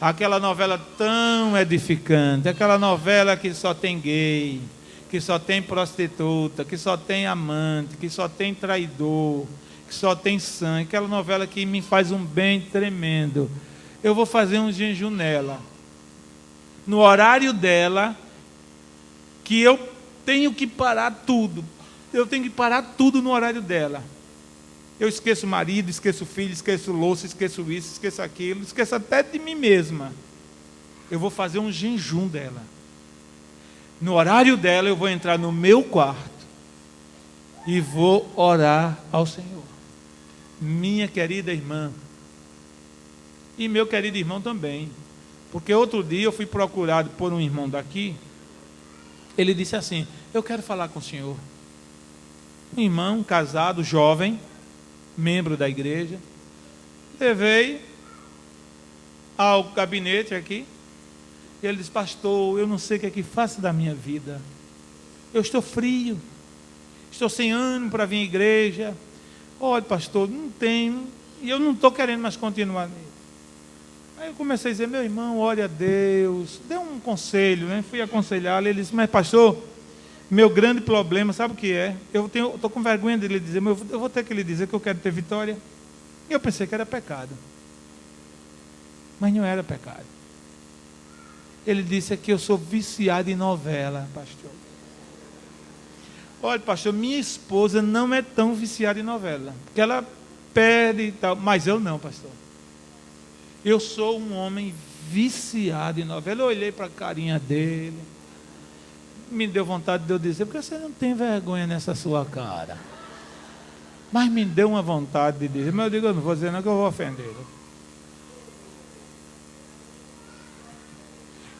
aquela novela tão edificante, aquela novela que só tem gay, que só tem prostituta, que só tem amante, que só tem traidor, que só tem sangue, aquela novela que me faz um bem tremendo. Eu vou fazer um jejum nela, no horário dela, que eu tenho que parar tudo. Eu tenho que parar tudo no horário dela. Eu esqueço o marido, esqueço o filho, esqueço louça, esqueço isso, esqueço aquilo, esqueço até de mim mesma. Eu vou fazer um jejum dela. No horário dela eu vou entrar no meu quarto e vou orar ao Senhor. Minha querida irmã, e meu querido irmão também, porque outro dia eu fui procurado por um irmão daqui. Ele disse assim: eu quero falar com o senhor. Um irmão casado, jovem, membro da igreja, Levei ao gabinete aqui. E ele disse: pastor, eu não sei o que é que faço da minha vida. Eu estou frio. Estou sem ânimo para vir à igreja. Olha, pastor, não tenho. E eu não estou querendo mais continuar nisso. Aí eu comecei a dizer: meu irmão, ore a Deus. Dê um conselho, né? Fui aconselhá-lo. Ele disse: mas pastor, meu grande problema, sabe o que é? Eu estou com vergonha de lhe dizer, mas eu vou ter que lhe dizer que eu quero ter vitória. E eu pensei que era pecado. Mas não era pecado. Ele disse que eu sou viciado em novela, pastor. Olha, pastor, minha esposa não é tão viciada em novela, porque ela perde e tal, mas eu não, pastor. Eu sou um homem viciado em novela. Eu olhei para a carinha dele, me deu vontade de eu dizer: porque você não tem vergonha nessa sua cara? Mas me deu uma vontade de dizer, mas eu digo: eu não vou dizer não, que eu vou ofendê-lo.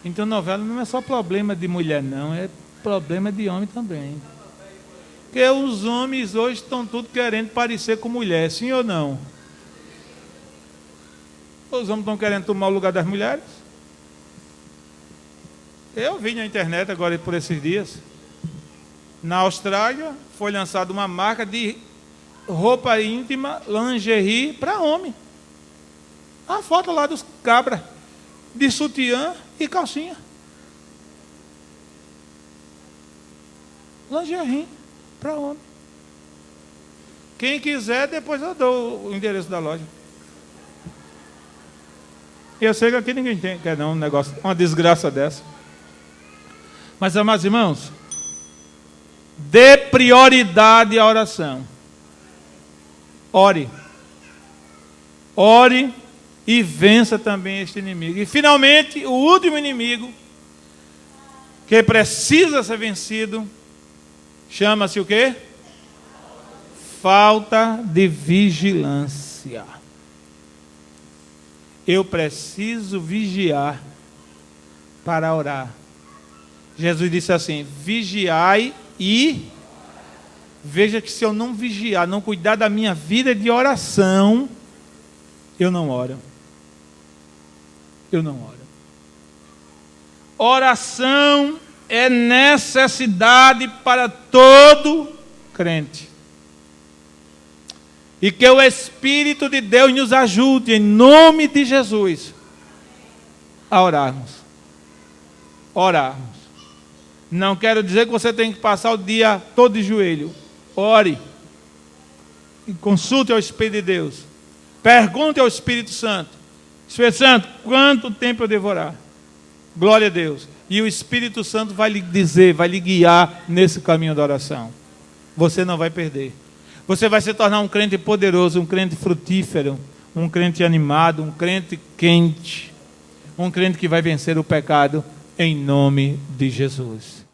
Então novela não é só problema de mulher não, é problema de homem também. Porque os homens hoje estão tudo querendo parecer com mulher, sim ou não? Os homens estão querendo tomar o lugar das mulheres? Eu vi na internet agora por esses dias. Na Austrália foi lançada uma marca de roupa íntima, lingerie para homem. A foto lá dos cabras de sutiã e calcinha. Lingerie para homem. Quem quiser, depois eu dou o endereço da loja. E eu sei que aqui ninguém quer não um negócio, uma desgraça dessa. Mas, amados irmãos, dê prioridade à oração. Ore. Ore e vença também este inimigo. E finalmente, o último inimigo que precisa ser vencido chama-se o quê? Falta de vigilância. Eu preciso vigiar para orar. Jesus disse assim: vigiai e veja que se eu não vigiar, não cuidar da minha vida de oração, eu não oro. Eu não oro. Oração é necessidade para todo crente. E que o Espírito de Deus nos ajude, em nome de Jesus, a orarmos. Orarmos. Não quero dizer que você tem que passar o dia todo de joelho. Ore. E consulte ao Espírito de Deus. Pergunte ao Espírito Santo: Espírito Santo, quanto tempo eu devo orar? Glória a Deus. E o Espírito Santo vai lhe dizer, vai lhe guiar nesse caminho da oração. Você não vai perder. Você vai se tornar um crente poderoso, um crente frutífero, um crente animado, um crente quente, um crente que vai vencer o pecado em nome de Jesus.